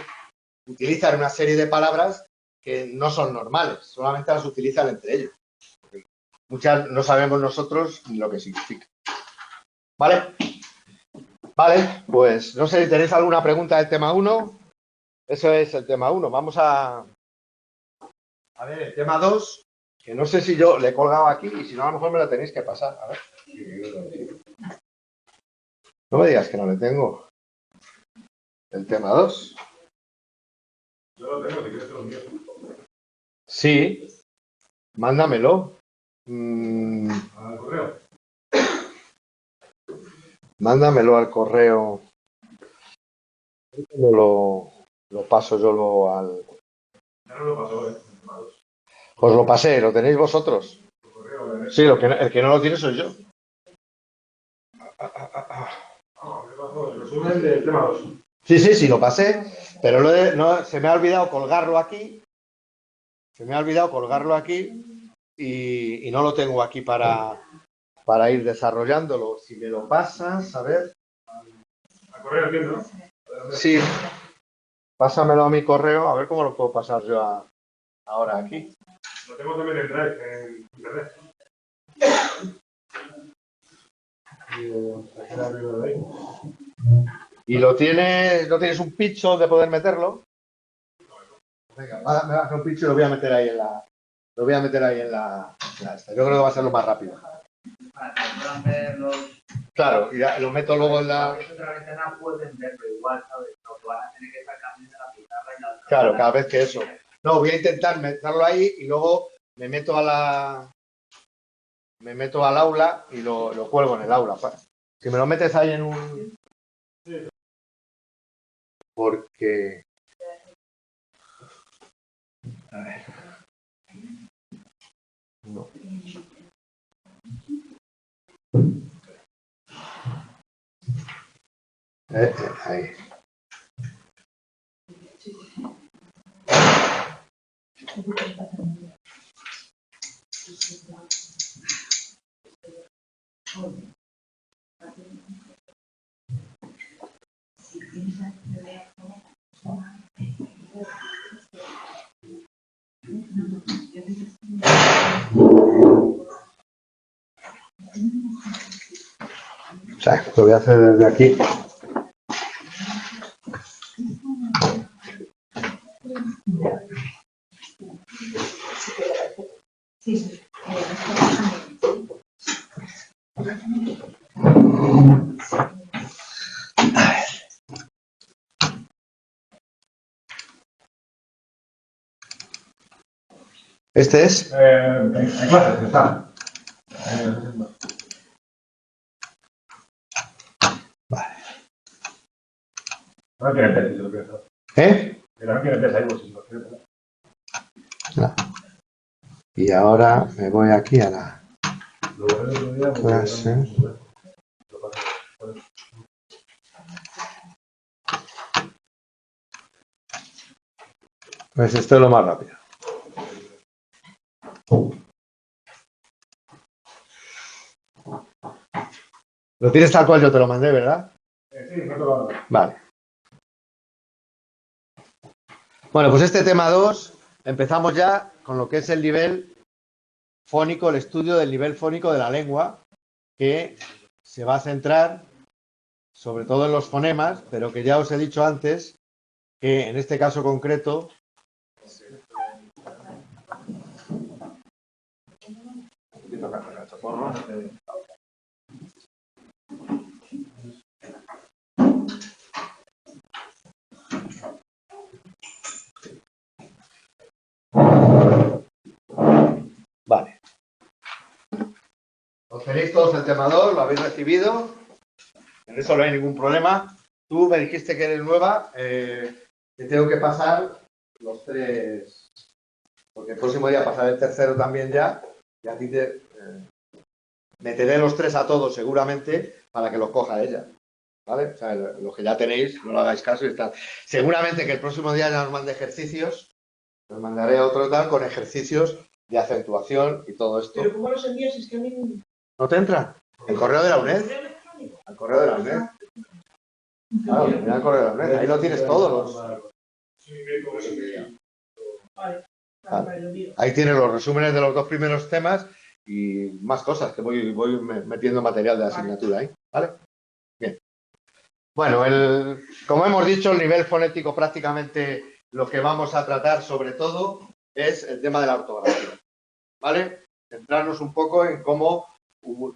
Utilizan una serie de palabras que no son normales, solamente las utilizan entre ellos. Muchas no sabemos nosotros ni lo que significa. ¿Vale? Vale, pues no sé si tenéis alguna pregunta del tema 1. Eso es el tema 1. Vamos a ver el tema 2, que no sé si yo le he colgado aquí y si no a lo mejor me lo tenéis que pasar. A ver. No me digas que no le tengo. El tema 2. Yo lo tengo, si quieres te lo envío. Sí, mándamelo. Al correo. Mándamelo al correo. lo paso yo luego al... Ya no lo pasó, Os lo pasé, ¿lo tenéis vosotros? por correo, Sí, el que no lo tiene soy yo. No, me pasó el resumen del tema 2. Sí, lo pasé, pero se me ha olvidado colgarlo aquí. Se me ha olvidado colgarlo aquí y no lo tengo aquí para ir desarrollándolo. Si me lo pasas, a ver. A correo, entiendo, ¿no? Sí, pásamelo a mi correo, a ver cómo lo puedo pasar yo ahora aquí. Lo tengo también en Drive, en Internet. ¿Y lo tienes, no tienes un pitch de poder meterlo? Venga, me va a hacer un pitch y lo voy a meter ahí en la... Lo voy a meter ahí en la esta. Yo creo que va a ser lo más rápido. Para que puedan ver los... Claro, y ya lo meto luego en la... otra ventana pueden verlo igual, ¿sabes? Lo que van a tener que estar cambiando la pizarra y la otra. Claro, cada vez que eso. No, voy a intentar meterlo ahí y luego me meto al aula y lo cuelgo en el aula. Si me lo metes ahí en un... Porque... A ver. No. Ahí. O sea, lo voy a hacer desde aquí. Este es. En clases, está. Vale. No tiene peso, si lo piensas. Pero no tiene peso ahí, si lo piensas. No. Y ahora me voy aquí a la clase. Pues esto es lo más rápido. Lo tienes tal cual yo te lo mandé, ¿verdad? Sí, no te lo mando. Vale. Bueno, pues este tema 2, empezamos ya con lo que es el nivel fónico, el estudio del nivel fónico de la lengua, que se va a centrar sobre todo en los fonemas, pero que ya os he dicho antes que en este caso concreto vale. Os tenéis todos el tema 2, lo habéis recibido, en eso no hay ningún problema. Tú me dijiste que eres nueva, te tengo que pasar los 3, porque el próximo día pasaré el tercero también ya, y a ti te meteré los 3 a todos seguramente para que los coja ella. ¿Vale? O sea, los que ya tenéis, no lo hagáis caso y tal. Seguramente que el próximo día ya os mande ejercicios, os mandaré otro tal con ejercicios de acentuación y todo esto. Pero ¿cómo los envías? Es que a mí... ¿No te entra? ¿El correo de la UNED? ¿Al correo de la UNED? Claro, mira el correo de la UNED. Ahí lo tienes todos. Vale, lo envío. Ahí tienes los resúmenes de los 2 primeros temas y más cosas que voy metiendo material de asignatura ahí. ¿Vale? Bien. Bueno, como hemos dicho, el nivel fonético prácticamente lo que vamos a tratar sobre todo es el tema de la ortografía. ¿Vale? Centrarnos un poco en cómo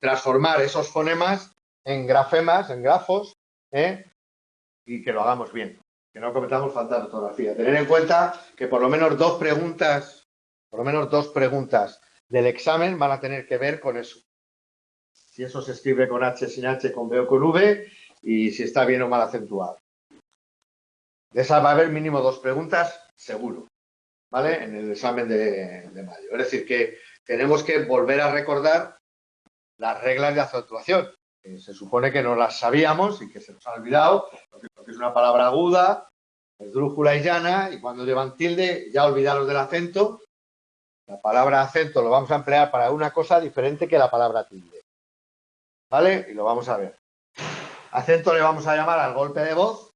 transformar esos fonemas en grafemas, en grafos, y que lo hagamos bien, que no cometamos falta de ortografía. Tener en cuenta que por lo menos dos preguntas del examen van a tener que ver con eso. Si eso se escribe con H, sin H, con B o con V, y si está bien o mal acentuado. De esas va a haber mínimo 2 preguntas, seguro, ¿vale? En el examen de mayo. Es decir, que tenemos que volver a recordar las reglas de acentuación, que se supone que no las sabíamos y que se nos ha olvidado, porque es una palabra aguda, esdrújula y llana, y cuando llevan tilde, ya olvidaros del acento. La palabra acento lo vamos a emplear para una cosa diferente que la palabra tilde, ¿vale? Y lo vamos a ver. Acento le vamos a llamar al golpe de voz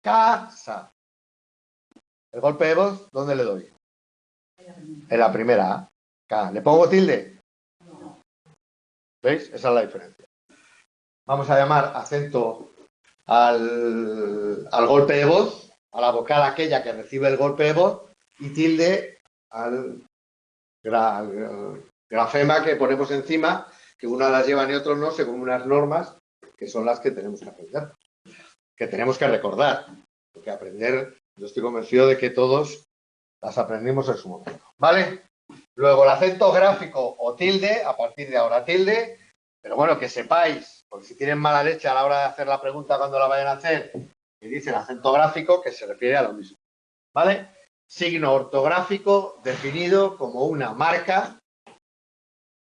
casa. El golpe de voz, ¿dónde le doy? En la primera A. K. ¿Le pongo tilde? ¿Veis? Esa es la diferencia. Vamos a llamar acento al golpe de voz, a la vocal aquella que recibe el golpe de voz, y tilde al grafema que ponemos encima, que unas las llevan y otros no, según unas normas que son las que tenemos que aprender, que tenemos que recordar, porque aprender, yo estoy convencido de que todos las aprendimos en su momento, ¿vale? Luego el acento gráfico o tilde, a partir de ahora tilde, pero bueno, que sepáis, porque si tienen mala leche a la hora de hacer la pregunta cuando la vayan a hacer, y dicen acento gráfico, que se refiere a lo mismo, ¿vale? Signo ortográfico definido como una marca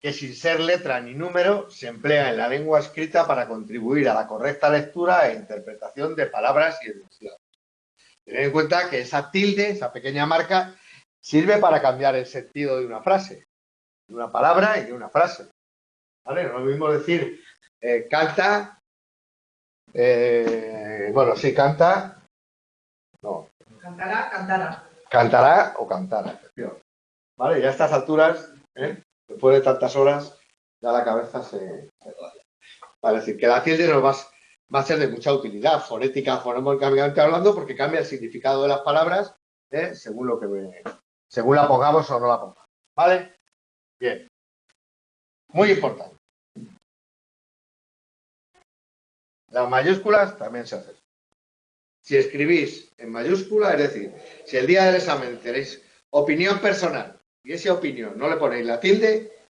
que sin ser letra ni número se emplea en la lengua escrita para contribuir a la correcta lectura e interpretación de palabras y enunciados. Tened en cuenta que esa tilde, esa pequeña marca, sirve para cambiar el sentido de una frase, de una palabra y de una frase. ¿Vale? No es lo mismo decir canta, bueno, sí, canta, no. Cantará, cantará. Cantará o cantara. ¿Vale? Y a estas alturas, después de tantas horas, ya la cabeza se raya. Vale, es decir, que la tilde nos va a ser de mucha utilidad, fonética, fonómicamente hablando, porque cambia el significado de las palabras según la pongamos o no la pongamos. ¿Vale? Bien. Muy importante. Las mayúsculas también se hacen. Si escribís en mayúscula, es decir, si el día del examen tenéis opinión personal y esa opinión no le ponéis la tilde,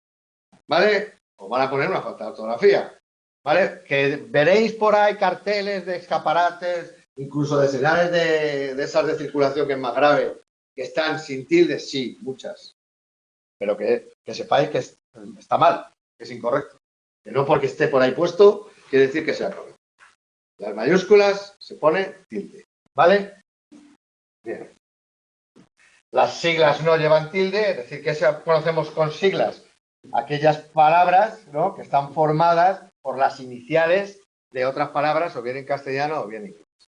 ¿vale? Os van a poner una falta de ortografía, ¿vale? Que veréis por ahí carteles de escaparates, incluso de señales de esas de circulación que es más grave, que están sin tildes, sí, muchas. Pero que sepáis que está mal, que es incorrecto. Que no porque esté por ahí puesto quiere decir que sea correcto. Las mayúsculas se pone tilde, ¿vale? Bien. Las siglas no llevan tilde, es decir, que conocemos con siglas aquellas palabras, ¿no?, que están formadas por las iniciales de otras palabras, o bien en castellano o bien en inglés,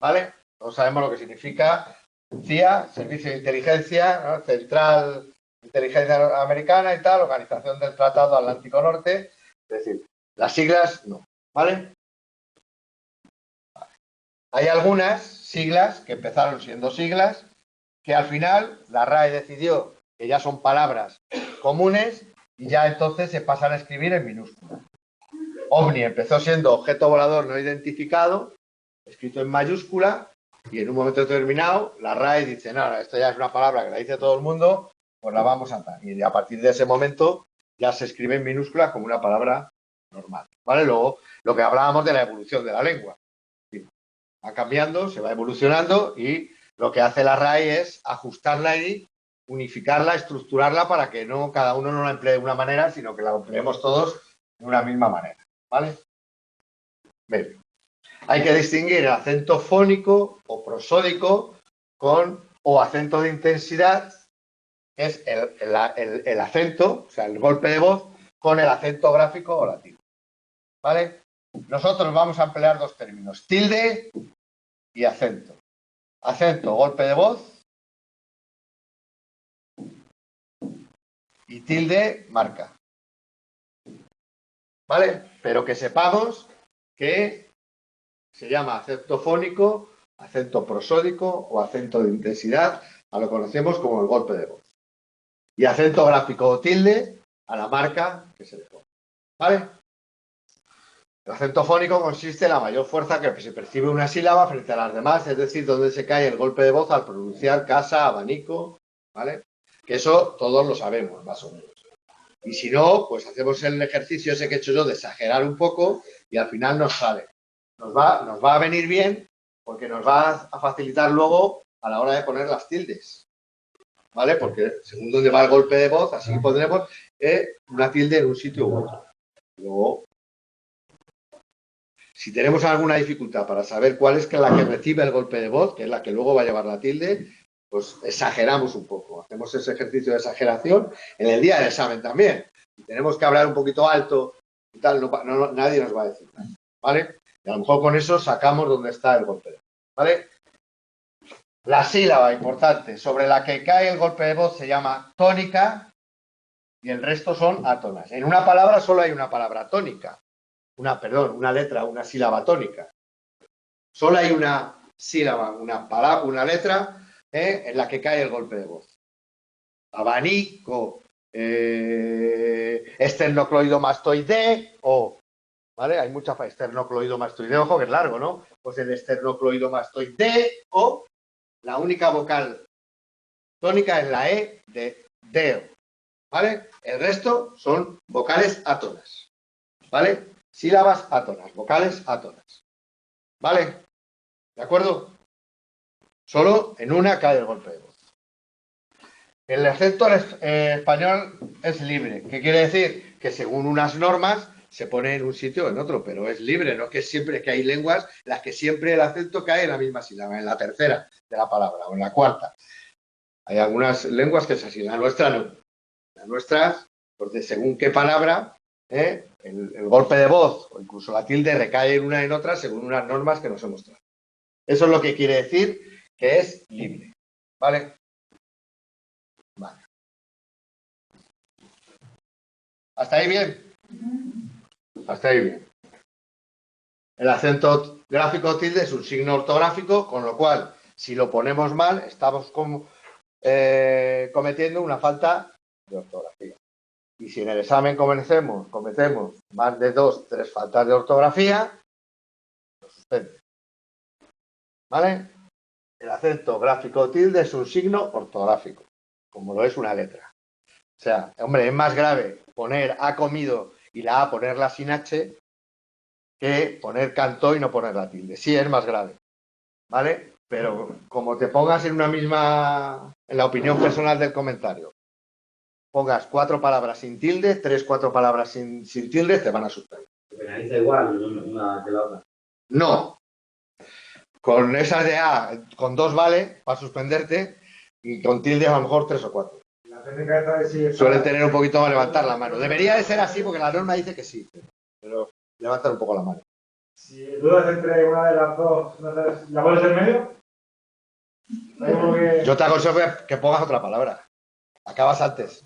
¿vale? Todos sabemos lo que significa CIA, Servicio de Inteligencia, ¿no?, Central de Inteligencia Americana y tal, Organización del Tratado Atlántico Norte, es decir, las siglas no, ¿vale? Hay algunas siglas que empezaron siendo siglas que al final la RAE decidió que ya son palabras comunes y ya entonces se pasan a escribir en minúsculas. OVNI empezó siendo objeto volador no identificado, escrito en mayúscula, y en un momento determinado la RAE dice, no, esto ya es una palabra que la dice todo el mundo, pues la vamos a dar. Y a partir de ese momento ya se escribe en minúscula como una palabra normal, ¿vale? Luego, lo que hablábamos de la evolución de la lengua. Va cambiando, se va evolucionando y lo que hace la RAE es ajustarla y unificarla, estructurarla para que no cada uno no la emplee de una manera, sino que la empleemos todos de una misma manera, ¿vale? Bien. Hay que distinguir el acento fónico o prosódico o acento de intensidad, que es el acento, o sea, el golpe de voz, con el acento gráfico o latino, ¿vale? Nosotros vamos a emplear dos términos, tilde y acento. Acento, golpe de voz, y tilde, marca. ¿Vale? Pero que sepamos que se llama acento fónico, acento prosódico o acento de intensidad, a lo que conocemos como el golpe de voz. Y acento gráfico o tilde a la marca que se le pone. ¿Vale? El acento fónico consiste en la mayor fuerza que se percibe una sílaba frente a las demás, es decir, donde se cae el golpe de voz al pronunciar casa, abanico, ¿vale? Que eso todos lo sabemos, más o menos. Y si no, pues hacemos el ejercicio ese que he hecho yo de exagerar un poco y al final nos sale. Nos va a venir bien porque nos va a facilitar luego a la hora de poner las tildes, ¿vale? Porque según dónde va el golpe de voz, así pondremos una tilde en un sitio u otro. Luego, si tenemos alguna dificultad para saber cuál es la que recibe el golpe de voz, que es la que luego va a llevar la tilde, pues exageramos un poco. Hacemos ese ejercicio de exageración en el día del examen también. Si tenemos que hablar un poquito alto y tal, nadie nos va a decir nada, ¿vale? Y a lo mejor con eso sacamos dónde está el golpe de voz, ¿vale? La sílaba importante sobre la que cae el golpe de voz se llama tónica y el resto son átonas. En una palabra solo hay una palabra tónica. Una letra, una sílaba tónica. Solo hay una sílaba, una letra en la que cae el golpe de voz. Abanico, esternocleidomastoideo, ¿vale? Hay mucha esternocleidomastoideo, ojo que es largo, ¿no? Pues el esternocleidomastoideo, la única vocal tónica es la E de deo, ¿vale? El resto son vocales átonas, ¿vale? Sílabas átonas, vocales átonas, ¿vale? ¿De acuerdo? Solo en una cae el golpe de voz. El acento español es libre. ¿Qué quiere decir? Que según unas normas se pone en un sitio o en otro, pero es libre, no que siempre que hay lenguas las que siempre el acento cae en la misma sílaba, en la tercera de la palabra o en la cuarta. Hay algunas lenguas que es así, la nuestra no. La nuestra, pues según qué palabra, el golpe de voz o incluso la tilde recae en una en otra según unas normas que nos hemos mostrado. Eso es lo que quiere decir que es libre, ¿vale? Vale. ¿Hasta ahí bien? Hasta ahí bien. El acento gráfico tilde es un signo ortográfico, con lo cual, si lo ponemos mal, estamos cometiendo una falta de ortografía. Y si en el examen cometemos más de 2, 3 faltas de ortografía, lo suspende. ¿Vale? El acento gráfico tilde es un signo ortográfico, como lo es una letra. O sea, hombre, es más grave poner ha comido y la A ponerla sin H que poner cantó y no poner la tilde. Sí, es más grave, ¿vale? Pero como te pongas en en la opinión personal del comentario, pongas 4 palabras sin tilde, 3, 4 palabras sin tilde, te van a suspender. ¿Se penaliza igual una que la otra? No. Con esas de A, con 2 vale para suspenderte y con tilde a lo mejor 3 o 4. La técnica esta de si Suelen tener un poquito más levantar la mano. Debería de ser así porque la norma dice que sí, pero levantar un poco la mano. Si dudas entre una de las dos, ¿la pones en medio? Yo te aconsejo que pongas otra palabra. Acabas antes.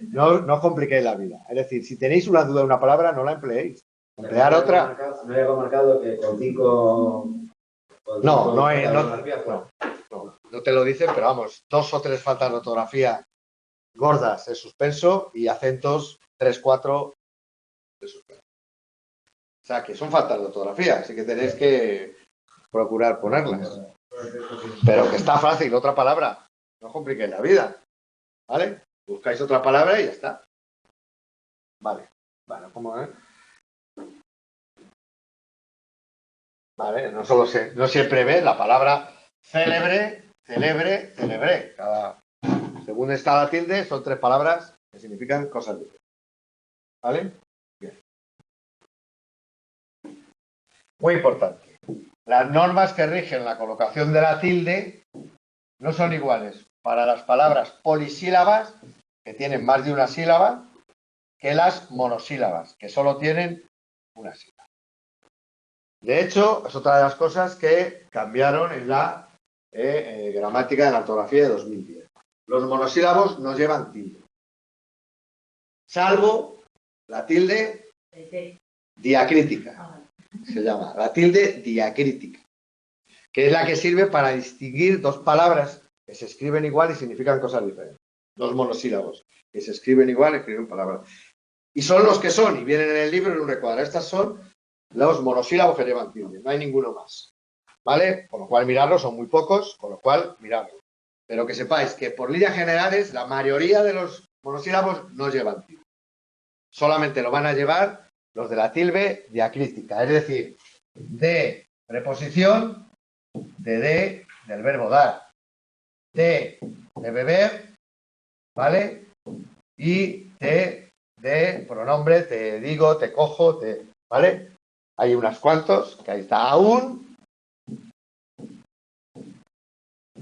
No os compliquéis la vida. Es decir, si tenéis una duda de una palabra, no la empleéis. Emplear otra. No hay algo marcado que con 5... No te lo dicen, pero vamos, 2 o 3 faltas de ortografía gordas de suspenso y acentos 3, 4 de suspenso. O sea, que son faltas de ortografía, así que tenéis que procurar ponerlas. Pero que está fácil, otra palabra. No os compliquéis la vida. ¿Vale? Buscáis otra palabra y ya está. Vale. Vale, ¿cómo es? Vale, no siempre ves la palabra célebre. Según está la tilde, son 3 palabras que significan cosas diferentes. ¿Vale? Bien. Muy importante. Las normas que rigen la colocación de la tilde no son iguales para las palabras polisílabas, que tienen más de una sílaba, que las monosílabas, que solo tienen una sílaba. De hecho, es otra de las cosas que cambiaron en la gramática de la ortografía de 2010. Los monosílabos no llevan tilde, salvo la tilde diacrítica, se llama, la tilde diacrítica, que es la que sirve para distinguir 2 palabras que se escriben igual y significan cosas diferentes. 2 monosílabos que se escriben igual y escriben palabras. Y son los que son, y vienen en el libro en un recuadro. Estas son los monosílabos que llevan tilde, no hay ninguno más. ¿Vale? Con lo cual mirarlos, son muy pocos, con lo cual mirarlos. Pero que sepáis que por líneas generales la mayoría de los monosílabos no llevan tilde. Solamente lo van a llevar los de la tilde diacrítica, es decir, preposición de del verbo dar, de beber, ¿vale? Y de pronombre, te digo, te cojo, ¿vale? Hay unos cuantos, que ahí está aún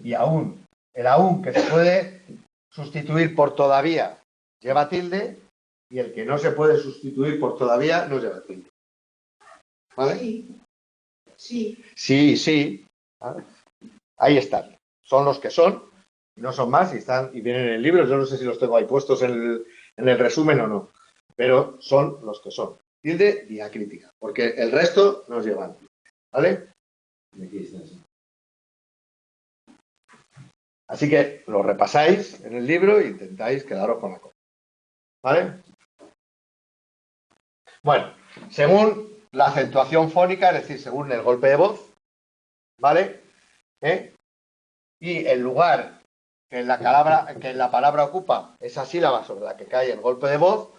y aún. El aún que se puede sustituir por todavía lleva tilde y el que no se puede sustituir por todavía no lleva tilde. ¿Vale? Sí. Sí. Sí, sí. ¿Vale? Ahí están. Son los que son, no son más y están y vienen en el libro. Yo no sé si los tengo ahí puestos en el resumen o no, pero son los que son. Tilde diacrítica, porque el resto nos llevan. ¿Vale? Aquí está, sí. Así que lo repasáis en el libro e intentáis quedaros con la cosa. ¿Vale? Bueno, según la acentuación fónica, es decir, según el golpe de voz, ¿vale? Y el lugar que en la palabra ocupa esa sílaba sobre la que cae el golpe de voz,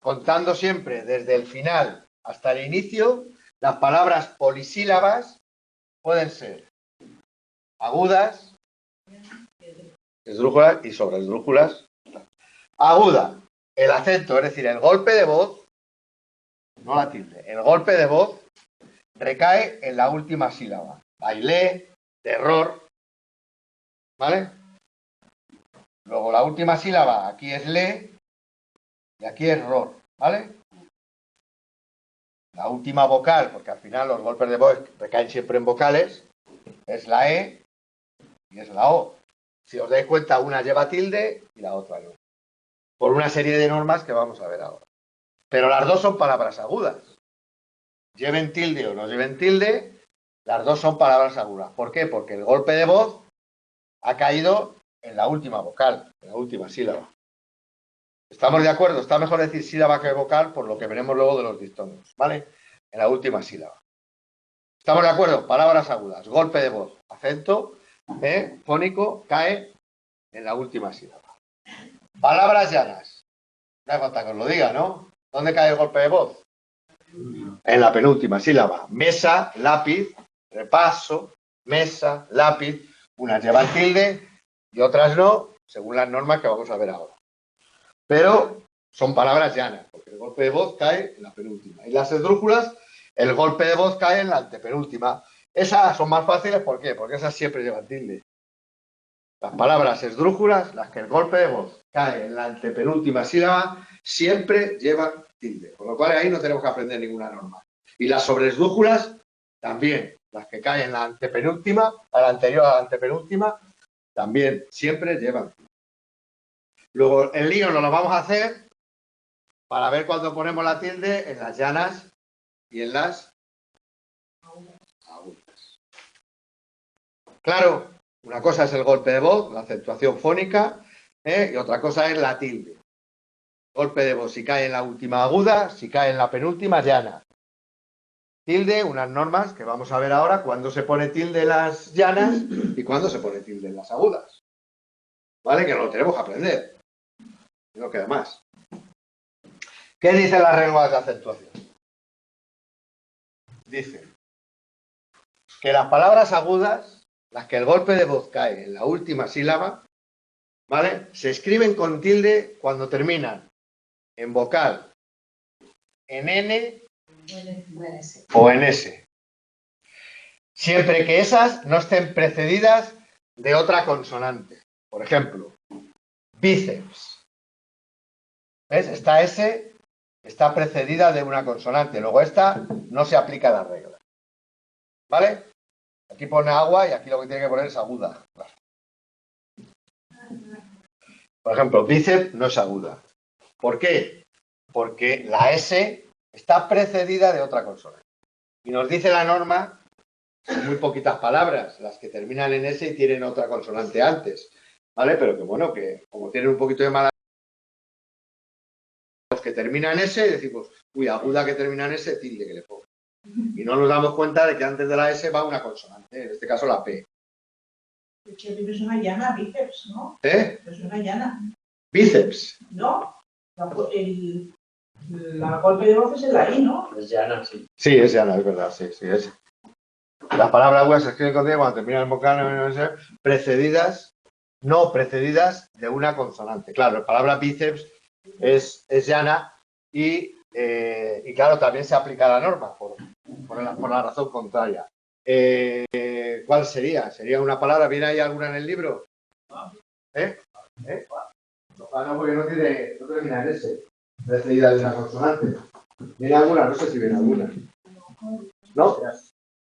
contando siempre desde el final hasta el inicio, las palabras polisílabas pueden ser agudas, esdrújulas y sobreesdrújulas. Aguda, el acento, es decir, el golpe de voz, no la tilde, el golpe de voz recae en la última sílaba. Bailé, terror, ¿vale? Luego la última sílaba aquí es le y aquí es ror, ¿vale? La última vocal, porque al final los golpes de voz recaen siempre en vocales, es la E y es la O. Si os dais cuenta, una lleva tilde y la otra no. Por una serie de normas que vamos a ver ahora. Pero las dos son palabras agudas. Lleven tilde o no lleven tilde, las dos son palabras agudas. ¿Por qué? Porque el golpe de voz ha caído en la última vocal, en la última sílaba. ¿Estamos de acuerdo? Está mejor decir sílaba que vocal por lo que veremos luego de los diptongos, ¿vale? En la última sílaba. ¿Estamos de acuerdo? Palabras agudas, golpe de voz, acento fónico, cae en la última sílaba. Palabras llanas. No hay falta que os lo diga, ¿no? ¿Dónde cae el golpe de voz? En la penúltima sílaba. Mesa, lápiz, repaso, mesa, lápiz. Unas llevan tilde y otras no, según las normas que vamos a ver ahora. Pero son palabras llanas, porque el golpe de voz cae en la penúltima. Y las esdrújulas, el golpe de voz cae en la antepenúltima. Esas son más fáciles, ¿por qué? Porque esas siempre llevan tilde. Las palabras esdrújulas, las que el golpe de voz cae en la antepenúltima sílaba, siempre llevan tilde. Con lo cual ahí no tenemos que aprender ninguna norma. Y las sobreesdrújulas también, las que caen en la antepenúltima, a la anterior a la antepenúltima, también siempre llevan tilde. Luego el lío nos lo vamos a hacer para ver cuando ponemos la tilde en las llanas y en las agudas. Claro, una cosa es el golpe de voz, la acentuación fónica, y otra cosa es la tilde. Golpe de voz si cae en la última aguda, si cae en la penúltima llana. Tilde, unas normas que vamos a ver ahora, cuándo se pone tilde en las llanas y cuándo se pone tilde en las agudas. ¿Vale? Que lo tenemos que aprender. No queda más. ¿Qué dicen las reglas de acentuación? Dicen que las palabras agudas, las que el golpe de voz cae en la última sílaba, ¿vale? Se escriben con tilde cuando terminan en vocal, en N o en S. Siempre que esas no estén precedidas de otra consonante. Por ejemplo, bíceps. ¿Ves? Esta S está precedida de una consonante. Luego esta no se aplica la regla. ¿Vale? Aquí pone agua y aquí lo que tiene que poner es aguda. Por ejemplo, bíceps no es aguda. ¿Por qué? Porque la S está precedida de otra consonante. Y nos dice la norma, son muy poquitas palabras las que terminan en S y tienen otra consonante antes. ¿Vale? Pero que bueno, que como tienen un poquito de mala... Los que terminan en S, decimos, uy, aguda que termina en S, tilde que le pongo. Y no nos damos cuenta de que antes de la S va una consonante, en este caso la P. Es una llana, bíceps, ¿no? Es una llana. Bíceps. ¿No? La golpe de voz es en la I, ¿no? Es llana, sí. Sí, es llana, es verdad, sí, es. Las palabras agudas se escriben con tilde cuando terminan en vocal, no precedidas de una consonante. Claro, la palabra bíceps es llana y claro, también se aplica la norma por la razón contraria. ¿Cuál sería? ¿Sería una palabra? ¿Viene ahí alguna en el libro? No, porque no termina en S, precedida de una consonante. ¿Viene alguna? No sé si viene alguna. ¿No?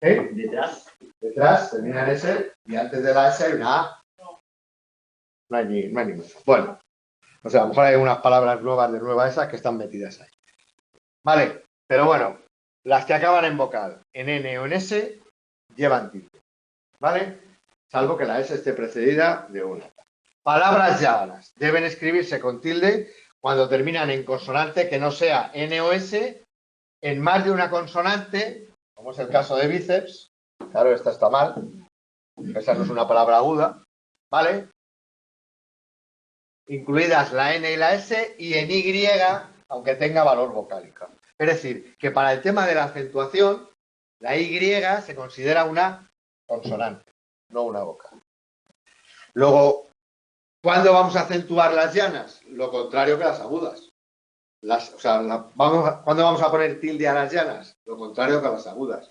Detrás termina en S y antes de la S hay una A. No hay ninguna. Bueno, o sea, a lo mejor hay unas palabras nuevas de nueva esas que están metidas ahí. Vale, pero bueno, las que acaban en vocal, en N o en S, llevan tilde. ¿Vale? Salvo que la S esté precedida de una. Palabras llavanas deben escribirse con tilde cuando terminan en consonante que no sea N o S, en más de una consonante, como es el caso de bíceps. Claro, esta está mal. Esa no es una palabra aguda. ¿Vale? Incluidas la N y la S y en Y, aunque tenga valor vocálico. Es decir, que para el tema de la acentuación, la Y se considera una consonante, no una vocal. Luego, ¿cuándo vamos a acentuar las llanas? Lo contrario que las agudas. ¿Cuándo vamos a poner tilde a las llanas? Lo contrario que a las agudas.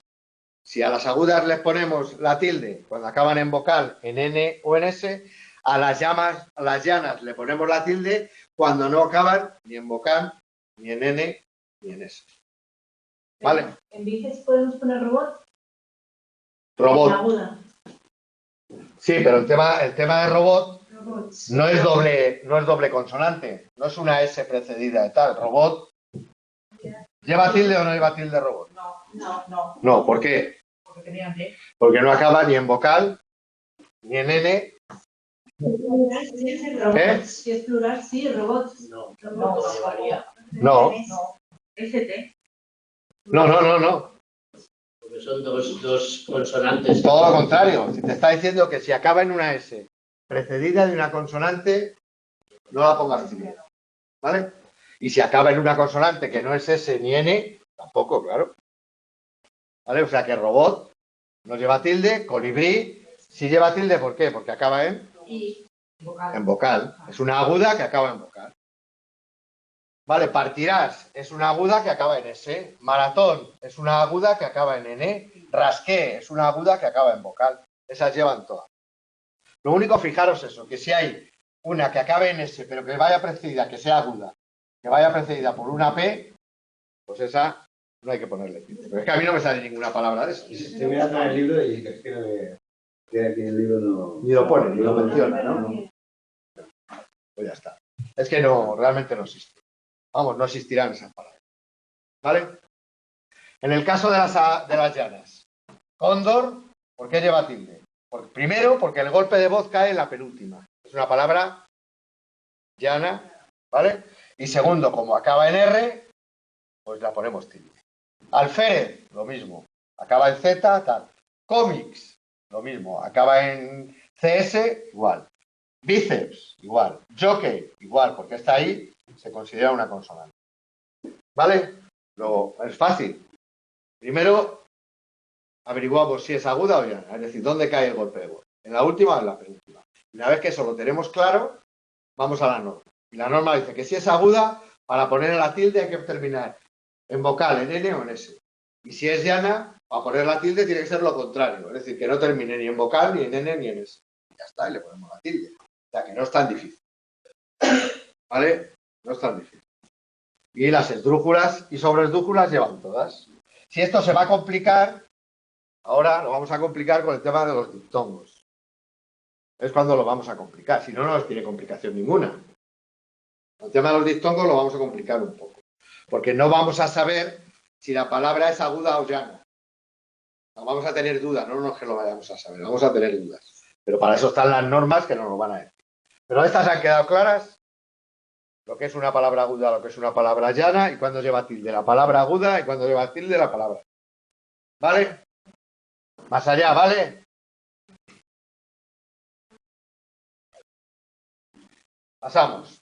Si a las agudas les ponemos la tilde cuando acaban en vocal, en N o en S, a las llanas le ponemos la tilde cuando no acaban ni en vocal, ni en N, ni en S. ¿Vale? ¿En bíceps podemos poner robot? Robot. Aguda. Sí, pero el tema de robot Robot. no es doble consonante, no es una S precedida de tal. Robot. ¿Lleva tilde o no lleva tilde robot? No. No, ¿por qué? Porque tenían D. Porque no acaba ni en vocal, ni en N. Si es plural, sí, robot. No, No. llevaría. No. ST. No. Porque son dos consonantes. Todo lo contrario. Si te está diciendo que si acaba en una S precedida de una consonante, no la pongas tilde. ¿Vale? Y si acaba en una consonante que no es S ni N, tampoco, claro. ¿Vale? O sea que robot no lleva tilde, colibrí sí lleva tilde, ¿por qué? Porque acaba en vocal. Es una aguda que acaba en vocal. Vale, partirás es una aguda que acaba en S. Maratón es una aguda que acaba en N. Rasqué es una aguda que acaba en vocal. Esas llevan todas. Lo único, fijaros eso, que si hay una que acabe en S, pero que vaya precedida, que sea aguda, que vaya precedida por una P, pues esa no hay que ponerle tilde. Pero es que a mí no me sale ninguna palabra de eso. Estoy mirando en el libro y creo que aquí en el libro no... Ni lo pone, ni lo menciona, ¿no? Pues ya está. Es que no, realmente no existe. Vamos, no existirán esas palabras. ¿Vale? En el caso de las llanas, cóndor, ¿por qué lleva tilde? Primero, porque el golpe de voz cae en la penúltima. Es una palabra llana, ¿vale? Y segundo, como acaba en R, pues la ponemos tilde. Alférez, lo mismo. Acaba en Z, tal. Cómics, lo mismo. Acaba en CS, igual. Bíceps, igual. Jockey, igual, porque está ahí, se considera una consonante. ¿Vale? Luego, es fácil. Primero, averiguamos si es aguda o llana, es decir, dónde cae el golpe de voz. ¿En la última o en la penúltima? Una vez que eso lo tenemos claro, vamos a la norma. Y la norma dice que si es aguda, para poner la tilde hay que terminar en vocal, en N o en S. Y si es llana, para poner la tilde tiene que ser lo contrario, es decir, que no termine ni en vocal, ni en N, ni en S. Ya está, y le ponemos la tilde. O sea, que no es tan difícil. ¿Vale? No es tan difícil. Y las esdrújulas y sobreesdrújulas llevan todas. Si esto se va a complicar, ahora lo vamos a complicar con el tema de los diptongos. Es cuando lo vamos a complicar, si no, no tiene complicación ninguna. El tema de los diptongos lo vamos a complicar un poco, porque no vamos a saber si la palabra es aguda o llana. No vamos a tener dudas, no es que lo vayamos a saber, vamos a tener dudas. Pero para eso están las normas que nos lo van a decir. Pero estas han quedado claras, lo que es una palabra aguda, lo que es una palabra llana, y cuando lleva tilde la palabra aguda y cuando lleva tilde la palabra. ¿Vale? Más allá, ¿vale? Pasamos.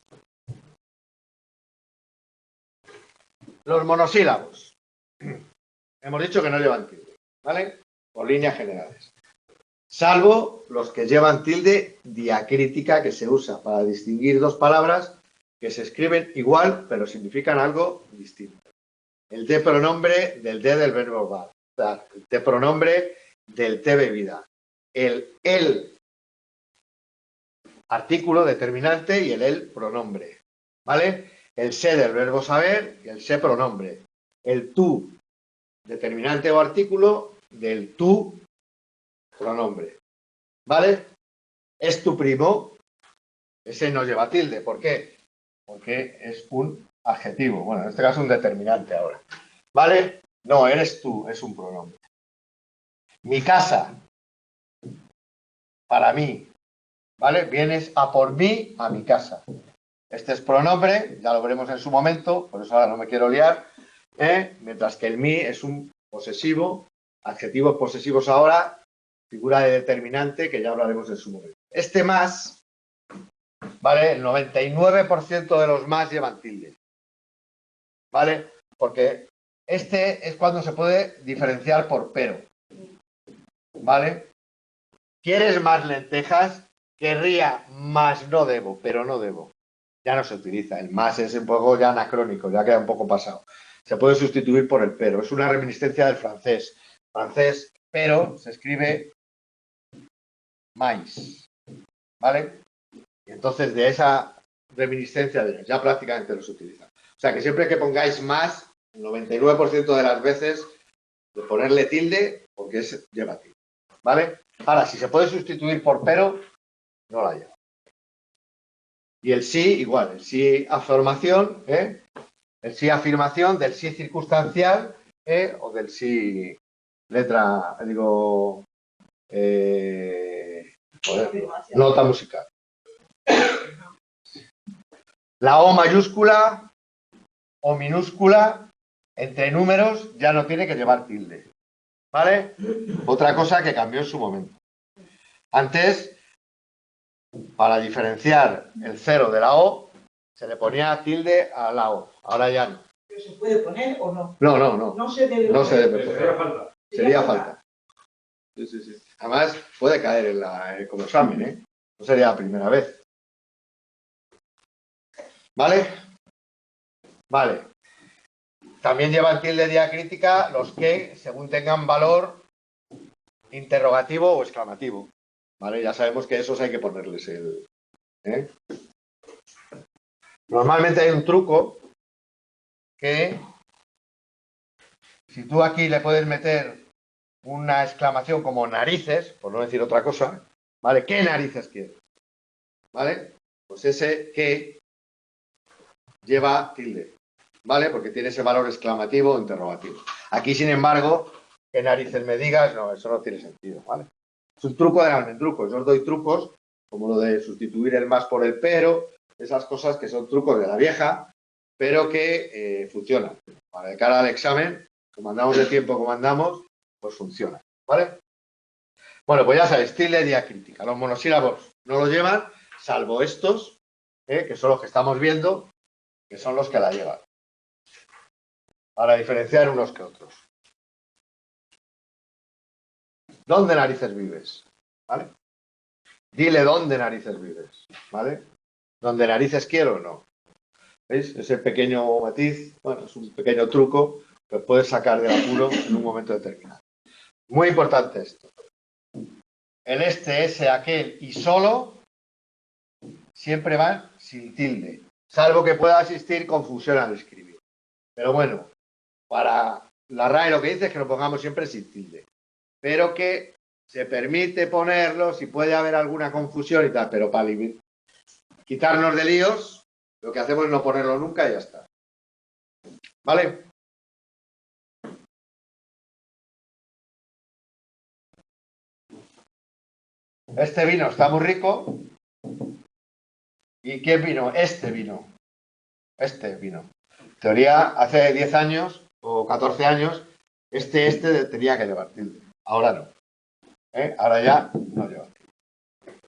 Los monosílabos. Hemos dicho que no llevan tilde, ¿vale? por líneas generales. Salvo los que llevan tilde diacrítica, que se usa para distinguir dos palabras que se escriben igual, pero significan algo distinto. El te pronombre del de del verbo var. O sea, el te pronombre del te bebida. El artículo determinante y el pronombre. ¿Vale? El se del verbo saber y el se pronombre. El tú determinante o artículo del tú pronombre. ¿Vale? Es tu primo. Ese no lleva tilde. ¿Por qué? Porque es un adjetivo. Bueno, en este caso un determinante ahora. ¿Vale? No, eres tú, es un pronombre. Mi casa. Para mí. ¿Vale? Vienes a por mí a mi casa. Este es pronombre, ya lo veremos en su momento, por eso ahora no me quiero liar. Mientras que el mí es un posesivo, adjetivos posesivos ahora, figura de determinante, que ya hablaremos en su momento. Este más, ¿vale? El 99% de los más llevan tilde, ¿vale? Porque este es cuando se puede diferenciar por pero, ¿vale? ¿Quieres más lentejas? Querría más no debo, pero no debo. Ya no se utiliza. El más es un poco ya anacrónico, ya queda un poco pasado. Se puede sustituir por el pero. Es una reminiscencia del francés. Francés, pero se escribe mais. ¿Vale? Y entonces de esa reminiscencia ya prácticamente no se utiliza. O sea que siempre que pongáis más, el 99% de las veces de ponerle tilde, porque lleva tilde. ¿Vale? Ahora, si se puede sustituir por pero, no la lleva. Y el sí, igual, el sí afirmación, el sí afirmación, del sí circunstancial, o del sí letra, digo, nota musical. La O mayúscula o minúscula entre números ya no tiene que llevar tilde. ¿Vale? Otra cosa que cambió en su momento. Antes, para diferenciar el 0 de la O, se le ponía tilde a la O. Ahora ya no. ¿Pero se puede poner o no? No. No se debe No se poner. debe Sería poner. falta. Sería falta. Sí. Además, puede caer como examen, ¿eh? No sería la primera vez. ¿Vale? Vale. También llevan tilde diacrítica los que, según tengan valor interrogativo o exclamativo. ¿Vale? Ya sabemos que esos hay que ponerles el... Normalmente hay un truco que si tú aquí le puedes meter una exclamación como narices, por no decir otra cosa, ¿vale? ¿Qué narices quieres? ¿Vale? Pues ese que lleva tilde, ¿vale? Porque tiene ese valor exclamativo o interrogativo. Aquí, sin embargo, ¿qué narices me digas? No, eso no tiene sentido, ¿vale? Es un truco del almendruco. Yo os doy trucos, como lo de sustituir el más por el pero, esas cosas que son trucos de la vieja, pero que funcionan. Para de cara al examen, como andamos de tiempo como andamos, pues funciona, ¿vale? Bueno, pues ya sabéis, tilde diacrítica. Los monosílabos no lo llevan, salvo estos, que son los que estamos viendo, que son los que la llevan. Para diferenciar unos que otros. ¿Dónde narices vives? ¿Vale? Dile dónde narices vives, ¿vale? ¿Dónde narices quiero o no? ¿Veis? Ese pequeño matiz, bueno, es un pequeño truco que os puede sacar del apuro en un momento determinado. Muy importante esto. El este, ese, aquel y solo siempre van sin tilde, salvo que pueda existir confusión al escribir. Pero bueno, para la RAE lo que dice es que lo pongamos siempre sin tilde, pero que se permite ponerlo si puede haber alguna confusión y tal, pero para quitarnos de líos, lo que hacemos es no ponerlo nunca y ya está. ¿Vale? Este vino está muy rico. ¿Y quién vino? Este vino. Este vino. En teoría, hace 10 años o 14 años, este tenía que llevar tilde. Ahora no. Ahora ya no lleva tilde.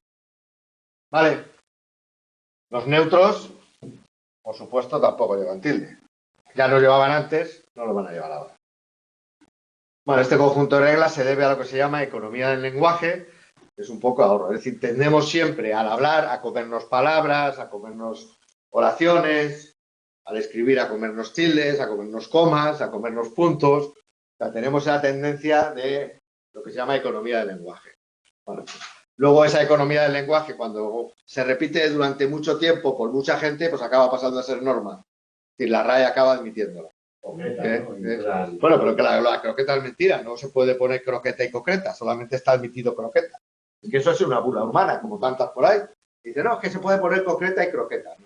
¿Vale? Los neutros, por supuesto, tampoco llevan tilde. Ya no llevaban antes, no lo van a llevar ahora. Bueno, este conjunto de reglas se debe a lo que se llama economía del lenguaje, que es un poco ahorro. Es decir, tendemos siempre al hablar a comernos palabras, a comernos oraciones, al escribir a comernos tildes, a comernos comas, a comernos puntos. O sea, tenemos esa tendencia de lo que se llama economía del lenguaje. Bueno, luego esa economía del lenguaje, cuando se repite durante mucho tiempo por mucha gente, pues acaba pasando a ser norma. Es decir, la RAE acaba admitiéndola. Bueno, pero que la croqueta es mentira, no se puede poner croqueta y concreta, solamente está admitido croqueta. Es que eso es una burla humana, como tantas por ahí. Dice, no, es que se puede poner concreta y croqueta.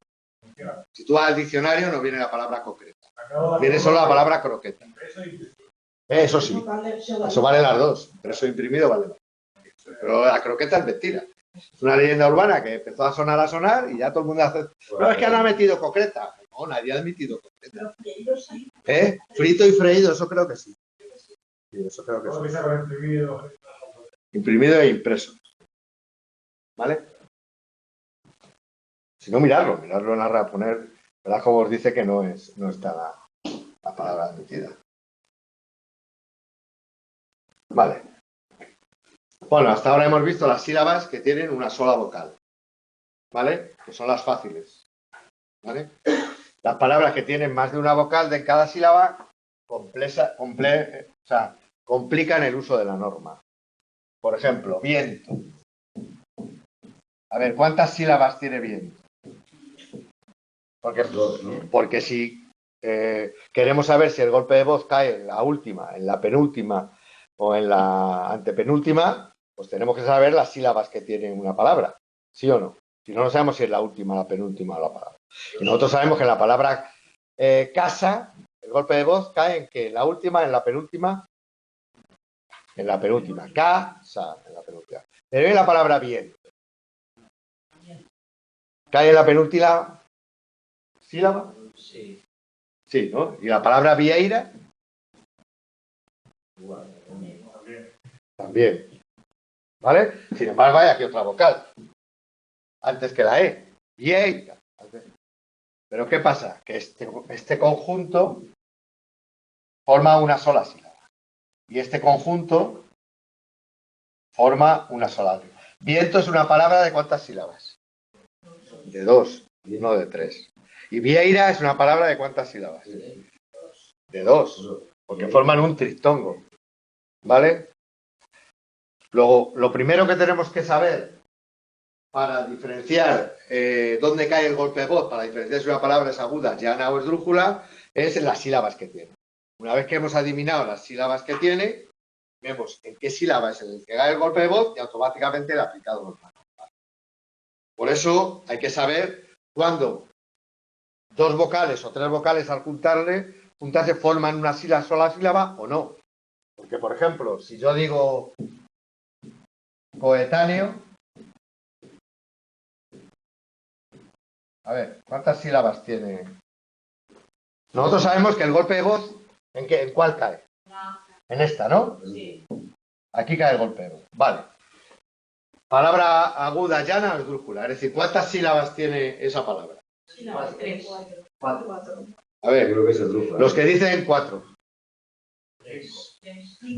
Si tú vas al diccionario no viene la palabra concreta, viene solo la palabra croqueta. Eso sí, eso vale las dos, impreso e imprimido vale más. Pero la croqueta es mentira. Es una leyenda urbana que empezó a sonar y ya todo el mundo hace... No, es que no ha metido concreta. No, nadie ha admitido concreta. Frito y freído, eso creo que sí. Sí, eso creo que sí. Imprimido e impreso. ¿Vale? Si no, mirarlo en la RAE, poner, ¿verdad? Como os dice que no está la palabra admitida. Vale. Bueno, hasta ahora hemos visto las sílabas que tienen una sola vocal. ¿Vale? Que son las fáciles. ¿Vale? Las palabras que tienen más de una vocal de cada sílaba complican el uso de la norma. Por ejemplo, viento. A ver, ¿cuántas sílabas tiene viento? Porque si queremos saber si el golpe de voz cae en la última, en la penúltima o en la antepenúltima, pues tenemos que saber las sílabas que tienen una palabra, ¿sí o no? Si no, no sabemos si es la última, la penúltima o la palabra. Y nosotros sabemos que en la palabra casa, el golpe de voz cae en que en la última, en la penúltima, casa, en la penúltima. Pero en la palabra viento, cae en la penúltima sílaba. Sí. Sí, ¿no? Y la palabra vieira también. ¿Vale? Sin embargo, hay aquí otra vocal. Antes que la E. Vieira. Pero ¿qué pasa? Que este conjunto forma una sola sílaba. Y este conjunto forma una sola sílaba. Viento es una palabra de ¿cuántas sílabas? De 2, no de 3. Y vieira es una palabra de ¿cuántas sílabas? De 2, porque forman un triptongo. ¿Vale? Luego, lo primero que tenemos que saber para diferenciar dónde cae el golpe de voz, para diferenciar si una palabra es aguda, llana o esdrújula, es en las sílabas que tiene. Una vez que hemos adivinado las sílabas que tiene, vemos en qué sílaba es el que cae el golpe de voz y automáticamente le ha aplicado los manos. Por eso hay que saber cuándo dos vocales o tres vocales al juntarse forman una sola sílaba o no. Porque, por ejemplo, si yo digo coetáneo, a ver, ¿cuántas sílabas tiene? Nosotros sabemos que el golpe de voz, ¿en cuál cae? En esta, ¿no? Sí. Aquí cae el golpe de voz. Vale. Palabra aguda, llana o esdrújula. Es decir, ¿cuántas sílabas tiene esa palabra? Sílabas, 3. 4. A ver, Creo que es esdrújula. los que dicen 4. 3.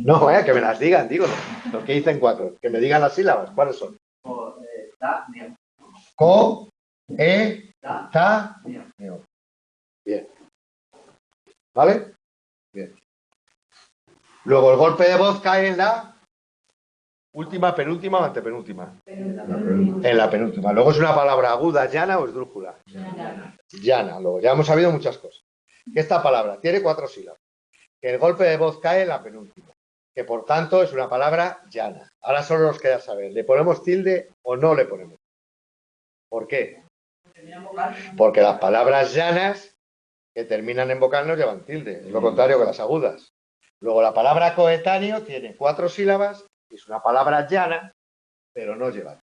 No, que me las digan, digo. Los que dicen 4. Que me digan las sílabas. ¿Cuáles son? Co, e, ta, neo. Bien. ¿Vale? Bien. Luego el golpe de voz cae en la última, penúltima o antepenúltima. En la penúltima. Luego es una palabra aguda, llana o esdrújula. Llana. Luego ya hemos sabido muchas cosas. Que esta palabra tiene 4 sílabas. Que el golpe de voz cae en la penúltima. Que por tanto es una palabra llana. Ahora solo nos queda saber, ¿le ponemos tilde o no le ponemos? ¿Por qué? Porque las palabras llanas que terminan en vocal no llevan tilde, es lo contrario que las agudas. Luego la palabra coetáneo tiene 4 sílabas, es una palabra llana, pero no lleva tilde.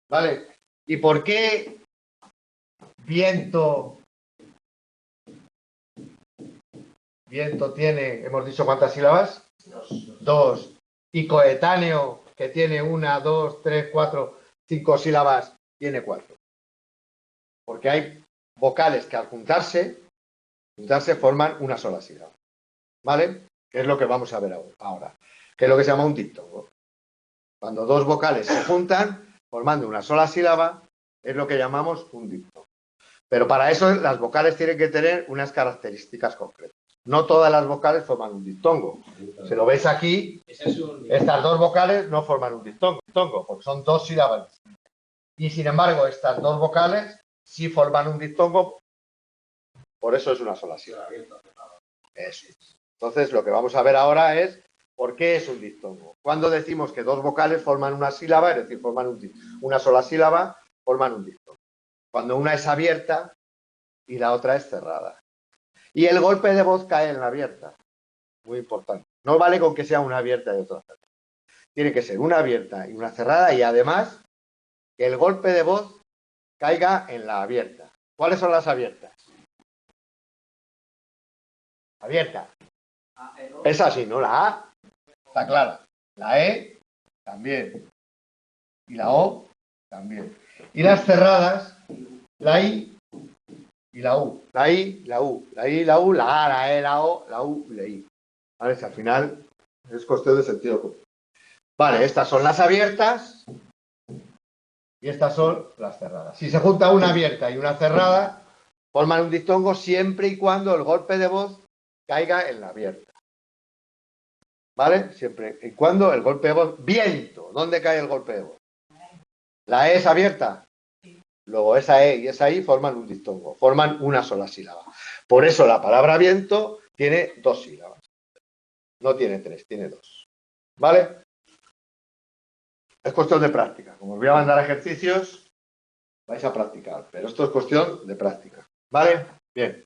¿Vale? ¿Y por qué viento tiene, hemos dicho cuántas sílabas? 2. Y coetáneo, que tiene 1, 2, 3, 4, 5 sílabas, tiene 4. Porque hay vocales que al juntarse forman una sola sílaba. ¿Vale? que es lo que vamos a ver ahora, que es lo que se llama un diptongo. Cuando dos vocales se juntan, formando una sola sílaba, es lo que llamamos un diptongo. Pero para eso las vocales tienen que tener unas características concretas. No todas las vocales forman un diptongo. Si lo veis aquí, estas dos vocales no forman un diptongo, porque son dos sílabas. Y sin embargo, estas dos vocales sí forman un diptongo, por eso es una sola sílaba. Eso. Entonces, lo que vamos a ver ahora es por qué es un diptongo. Cuando decimos que dos vocales forman una sílaba, es decir, forman una sola sílaba, forman un diptongo. Cuando una es abierta y la otra es cerrada. Y el golpe de voz cae en la abierta. Muy importante. No vale con que sea una abierta y otra cerrada. Tiene que ser una abierta y una cerrada, y además que el golpe de voz caiga en la abierta. ¿Cuáles son las abiertas? Abierta. Es así, ¿no? La A está clara. La E también. Y la O también. Y las cerradas, la I y la U. La I, la U. La I, la U, la A, la E, la O, la U y la I. ¿Vale? Si al final es cuestión de sentido común. Vale, estas son las abiertas y estas son las cerradas. Si se junta una abierta y una cerrada, forman un diptongo siempre y cuando el golpe de voz caiga en la abierta. ¿Vale? Siempre y cuando el golpe de voz... Viento. ¿Dónde cae el golpe de voz? La E es abierta. Luego esa E y esa I forman un diptongo. Forman una sola sílaba. Por eso la palabra viento tiene dos sílabas. No tiene tres, tiene dos. ¿Vale? Es cuestión de práctica. Como os voy a mandar ejercicios, vais a practicar. Pero esto es cuestión de práctica. ¿Vale? Bien.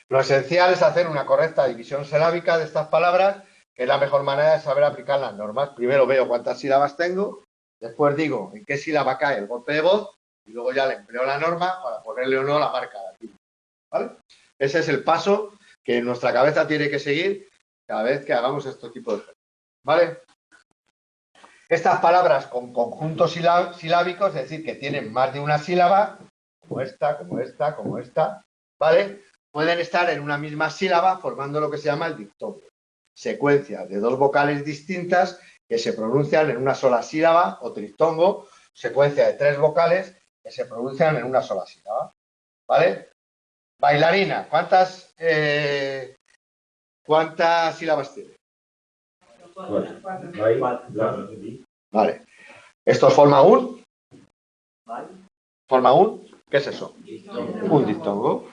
Lo esencial es hacer una correcta división silábica de estas palabras, que es la mejor manera de saber aplicar las normas. Primero veo cuántas sílabas tengo, después digo en qué sílaba cae el golpe de voz, y luego ya le empleo la norma para ponerle o no la marca de aquí. ¿Vale? Ese es el paso que nuestra cabeza tiene que seguir cada vez que hagamos este tipo de ejercicios. ¿Vale? Estas palabras con conjuntos silábicos, es decir, que tienen más de una sílaba, como esta, como esta, como esta, ¿vale? Pueden estar en una misma sílaba formando lo que se llama el diptongo. Secuencia de dos vocales distintas que se pronuncian en una sola sílaba, o triptongo, secuencia de tres vocales que se pronuncian en una sola sílaba. ¿Vale? Bailarina, ¿cuántas sílabas tiene? Vale. ¿Estos forman un? ¿Forma un? ¿Qué es eso? Un diptongo.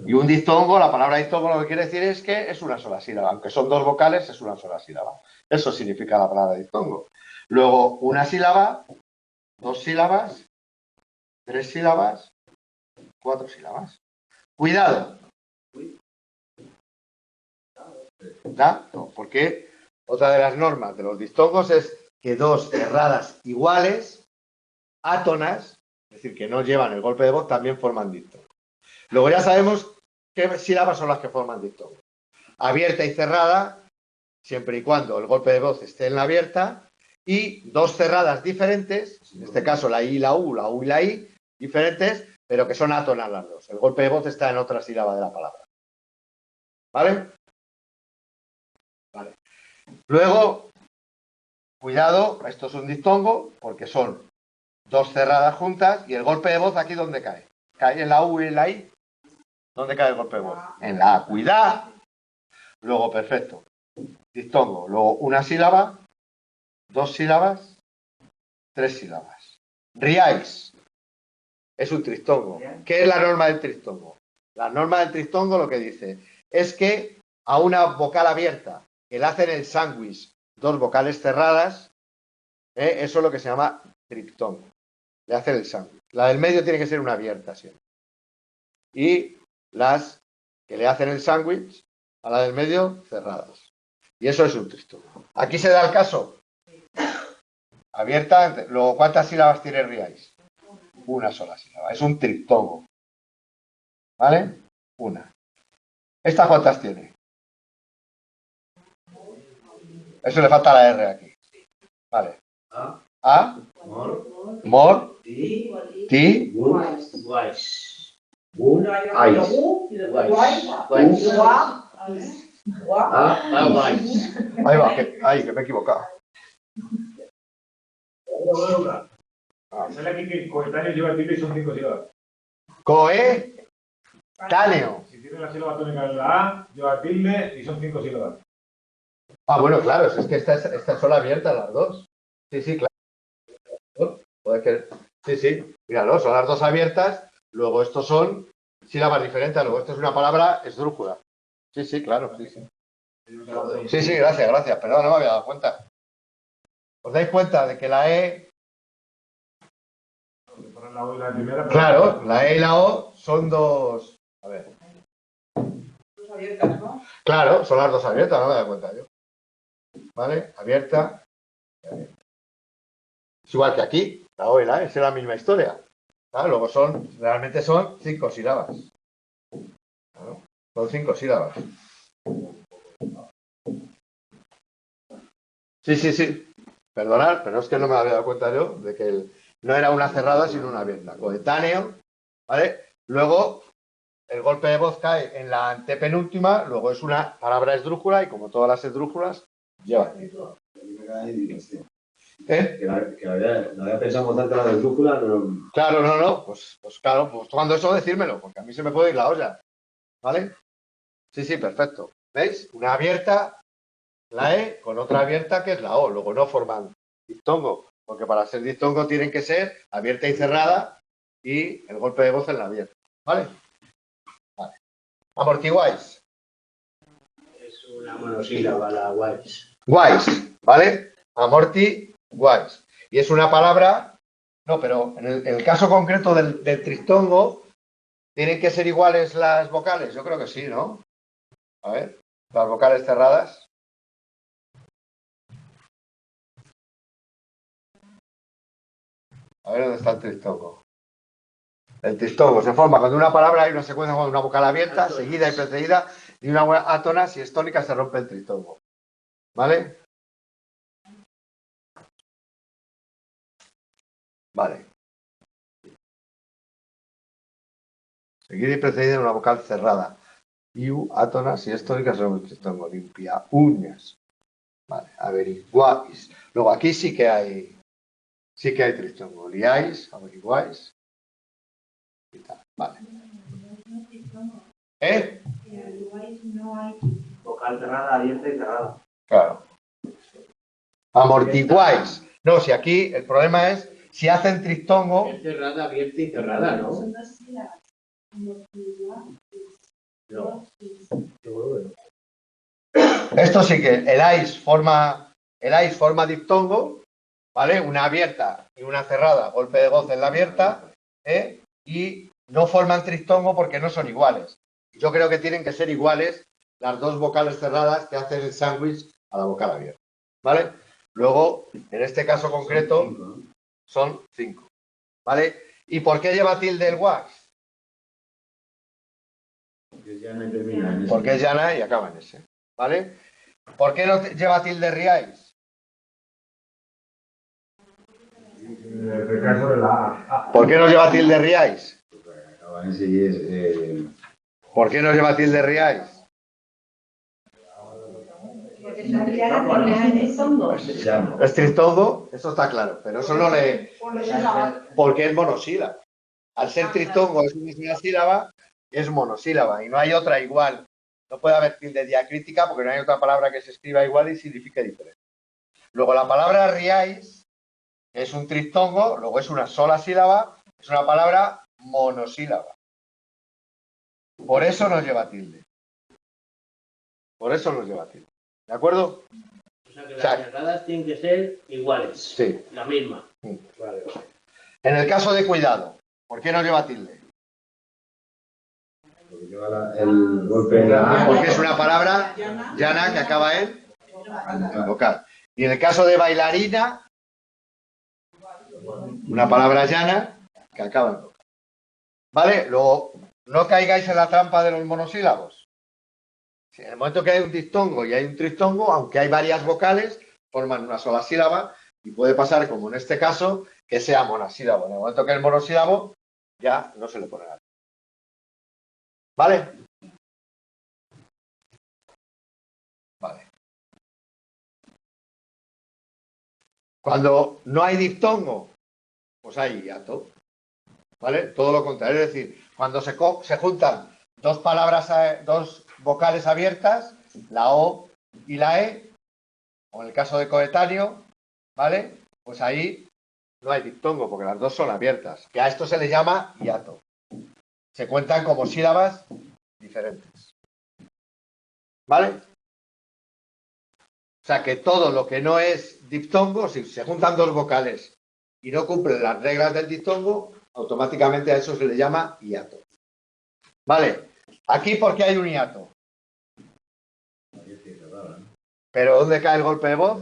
Y un diptongo, la palabra diptongo lo que quiere decir es que es una sola sílaba. Aunque son dos vocales, es una sola sílaba. Eso significa la palabra diptongo. Luego, una sílaba, dos sílabas, tres sílabas, cuatro sílabas. Cuidado. ¿Ya? No, porque otra de las normas de los diptongos es que dos cerradas iguales, átonas, es decir, que no llevan el golpe de voz, también forman diptongo. Luego ya sabemos qué sílabas son las que forman diptongo. Abierta y cerrada, siempre y cuando el golpe de voz esté en la abierta, y dos cerradas diferentes, en este caso la I y la U y la I, diferentes, pero que son átonas las dos. El golpe de voz está en otra sílaba de la palabra. ¿Vale? Vale. Luego, cuidado, esto es un diptongo, porque son dos cerradas juntas, y el golpe de voz aquí ¿dónde cae? ¿Cae en la U y en la I? ¿Dónde cae el golpe de voz? En la A. Cuidado. Luego, perfecto. Diptongo. Luego, una sílaba, dos sílabas, tres sílabas. Riáis. Es un triptongo. ¿Qué es la norma del triptongo? La norma del triptongo lo que dice es que a una vocal abierta que le hacen el sándwich dos vocales cerradas, eso es lo que se llama triptongo. Le hacen el sándwich. La del medio tiene que ser una abierta siempre. Y las que le hacen el sándwich a la del medio cerradas. Y eso es un triptongo. Aquí se da el caso. Abierta, luego ¿cuántas sílabas tiene Riáis? Una sola sílaba. Es un triptongo. ¿Vale? Una. ¿Esta cuántas tiene? Eso le falta la R aquí. Vale. A. Mor. Ti. Guau. Guays. Ahí va, que me he equivocado. Sale aquí que coetáneo lleva tilde y son 5 sílabas. Coetáneo. Si tiene la sílaba tónica en la A, lleva tilde y son 5 sílabas. Ah, bueno, claro, es que estas son abiertas las dos. Sí, sí, claro. Sí, míralo, son las dos abiertas, luego estos son sílabas diferentes, luego esto es una palabra esdrújula. Sí, claro, sí. Sí, gracias, perdón, no me había dado cuenta. ¿Os dais cuenta de que la E, La O y la primera, claro, la E y la O son dos, a ver, Dos abiertas, ¿no? claro, son las dos abiertas, no me he dado cuenta yo. ¿Vale? Abierta. Es igual que aquí, la O y la E, es la misma historia. Claro, luego realmente son 5 sílabas. Claro, son 5 sílabas. Sí. Perdonad, pero es que no me había dado cuenta yo de que no era una cerrada sino una abierta. Coetáneo, ¿vale? Luego el golpe de voz cae en la antepenúltima, luego es una palabra esdrújula y como todas las esdrújulas, lleva. ¿Eh? Que la había pensado bastante la de brújula, pero... Claro, no. Pues claro, pues cuando eso decírmelo, porque a mí se me puede ir la olla. ¿Vale? Sí, perfecto. ¿Veis? Una abierta, la E, con otra abierta que es la O. Luego no forman diptongo, porque para ser diptongo tienen que ser abierta y cerrada y el golpe de voz en la abierta. ¿Vale? Amortiguáis. Es una monosílaba la guays. Guays, ¿vale? Amortiguáis. Y es una palabra, no, pero en el caso concreto del triftongo, ¿tienen que ser iguales las vocales? Yo creo que sí, ¿no? A ver, las vocales cerradas. A ver dónde está el triftongo. El triftongo se forma cuando una palabra hay una secuencia con una vocal abierta, seguida y precedida de una átona. Si es tónica, se rompe el triftongo. ¿Vale? Vale. Seguida y precedida de una vocal cerrada. Iu, átona, si es tónica, se rompe el triftongo. Limpia, uñas. Vale, averiguáis. Luego aquí sí que hay triftongo. Liáis, averiguáis. Y tal. Vale. ¿Eh? Vocal cerrada, abierta y cerrada. Claro. Amortiguáis. No, si aquí el problema es si hacen triftongo. Es cerrada, abierta y cerrada, ¿no? No. Esto sí que el ais forma diptongo, ¿vale? Una abierta y una cerrada, golpe de voz en la abierta, y no forman triftongo porque no son iguales. Yo creo que tienen que ser iguales las dos vocales cerradas que hacen el sándwich a la vocal abierta, ¿vale? Luego, en este caso concreto, son 5, ¿vale? ¿Y por qué lleva tilde el wax? Porque es llana y acaba en ese, ¿vale? ¿Por qué no lleva tilde riáis? Recae sobre la A. ¿Por qué no lleva tilde riáis? Acaba en ese y es... ¿Por qué no lleva tilde riáis? Porque se abrirá con la triftongo. Es triftongo, eso está claro, pero eso no le... Porque es monosílaba. Al ser triftongo es una sílaba, es monosílaba y no hay otra igual. No puede haber tilde diacrítica porque no hay otra palabra que se escriba igual y signifique diferente. Luego la palabra riáis es un triftongo, luego es una sola sílaba, es una palabra monosílaba. Por eso no lleva tilde. ¿De acuerdo? O sea que las cerradas tienen que ser iguales. Sí. La misma. Vale. En el caso de cuidado, ¿por qué no lleva tilde? Porque lleva el golpe de la A. Porque es una palabra llana que acaba en vocal. Y en el caso de bailarina, una palabra llana que acaba en vocal. ¿Vale? Luego, no caigáis en la trampa de los monosílabos. Si en el momento que hay un diftongo y hay un triftongo, aunque hay varias vocales, forman una sola sílaba y puede pasar, como en este caso, que sea monosílabo. En el momento que es monosílabo, ya no se le pone nada. ¿Vale? Cuando no hay diptongo, pues hay hiato. ¿Vale? Todo lo contrario. Es decir, cuando se juntan dos palabras, dos vocales abiertas, la O y la E, o en el caso de coetáneo, ¿vale? Pues ahí no hay diptongo, porque las dos son abiertas. Que a esto se le llama hiato. Se cuentan como sílabas diferentes. ¿Vale? O sea que todo lo que no es diptongo, si se juntan dos vocales y no cumplen las reglas del diptongo, automáticamente a eso se le llama hiato. ¿Vale? Aquí, ¿por qué hay un hiato? Pero ¿dónde cae el golpe de voz?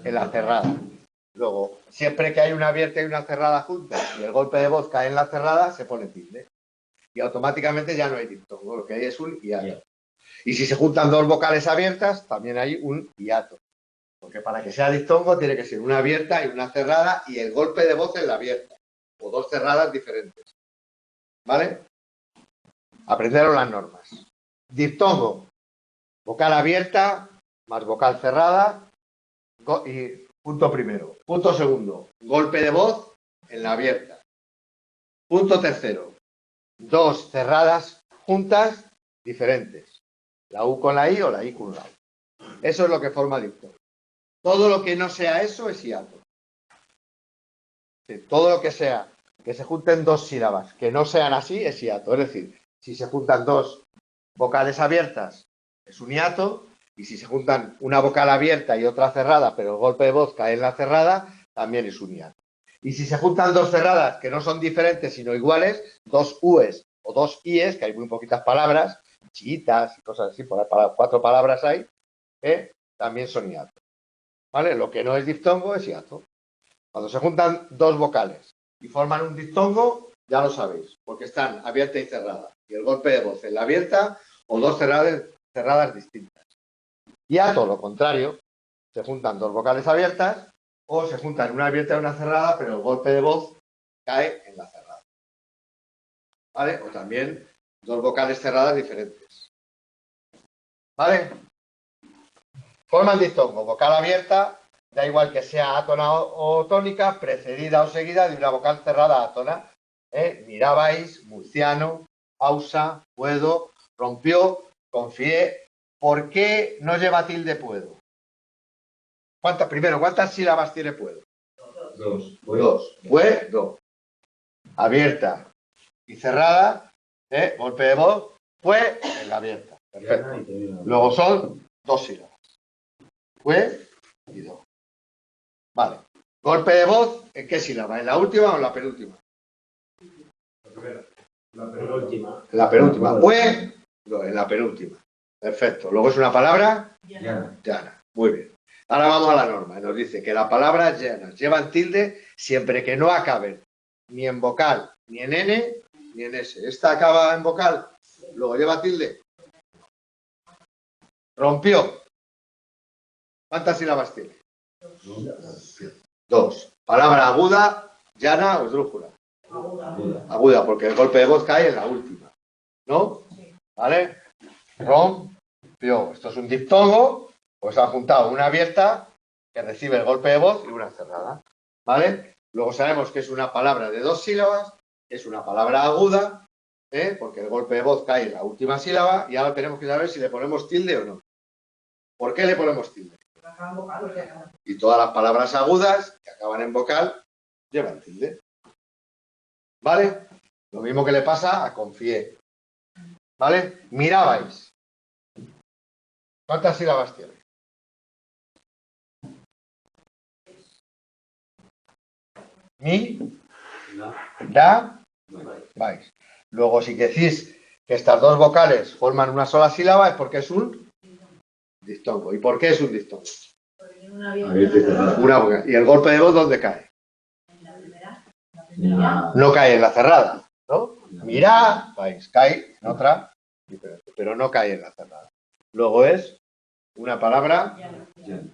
En la cerrada. Luego, siempre que hay una abierta y una cerrada juntas y el golpe de voz cae en la cerrada, se pone tilde. Y automáticamente ya no hay diptongo, lo que hay es un hiato. Y si se juntan dos vocales abiertas, también hay un hiato. Porque para que sea diptongo tiene que ser una abierta y una cerrada y el golpe de voz en la abierta. O dos cerradas diferentes. ¿Vale? Aprenderon las normas. Diptongo, vocal abierta más vocal cerrada y punto primero. Punto segundo, golpe de voz en la abierta. Punto tercero, dos cerradas juntas diferentes. La U con la I o la I con la U. Eso es lo que forma diptongo. Todo lo que no sea eso es hiato. Sí, todo lo que sea que se junten dos sílabas que no sean así es hiato. Es decir, si se juntan dos vocales abiertas es un hiato, y si se juntan una vocal abierta y otra cerrada, pero el golpe de voz cae en la cerrada, también es un hiato. Y si se juntan dos cerradas que no son diferentes sino iguales, dos U's o dos I's, que hay muy poquitas palabras, chiquitas y cosas así, por 4 palabras hay, también son hiato. ¿Vale? Lo que no es diptongo es hiato. Cuando se juntan dos vocales y forman un diptongo, ya lo sabéis, porque están abierta y cerrada. Y el golpe de voz en la abierta o dos cerradas distintas. Hiato, lo contrario, se juntan dos vocales abiertas o se juntan una abierta y una cerrada, pero el golpe de voz cae en la cerrada. ¿Vale? O también dos vocales cerradas diferentes. ¿Vale? Forman diptongo, vocal abierta, da igual que sea átona o tónica, precedida o seguida de una vocal cerrada átona. Mirabais, murciano, pausa, puedo, rompió, confié. ¿Por qué no lleva tilde puedo? Primero, ¿cuántas sílabas tiene puedo? Dos. Puedo. Abierta y cerrada, golpe de voz, fue en la abierta. Perfecto. Luego son dos sílabas. Fue y do. Vale. Golpe de voz, ¿en qué sílaba? ¿En la última o en la penúltima? La primera. La penúltima. La penúltima. Fue en la penúltima. Perfecto. Luego es una palabra llana. Muy bien. Ahora vamos a la norma. Nos dice que las palabras llanas llevan tilde siempre que no acaben ni en vocal, ni en N, ni en S. ¿Esta acaba en vocal? Luego lleva tilde. Rompió. ¿Cuántas sílabas tiene? Dos. Palabra aguda, llana o esdrújula. Aguda, porque el golpe de voz cae en la última. ¿No? ¿Vale? Rompió. Esto es un diptongo, pues han juntado una abierta que recibe el golpe de voz y una cerrada. ¿Vale? Luego sabemos que es una palabra de dos sílabas, es una palabra aguda, porque el golpe de voz cae en la última sílaba, y ahora tenemos que saber si le ponemos tilde o no. ¿Por qué le ponemos tilde? Y todas las palabras agudas que acaban en vocal llevan tilde. ¿Vale? Lo mismo que le pasa a confié. ¿Vale? Mirabais. ¿Cuántas sílabas tiene? Mi, da, vais. Luego, si decís que estas dos vocales forman una sola sílaba, es porque es un diptongo. ¿Y por qué es un diptongo? Una vocal. ¿Y el golpe de voz dónde cae? No cae en la cerrada, ¿no? Mira, vais, cae en otra diferente, pero no cae en la cerrada. Luego es una palabra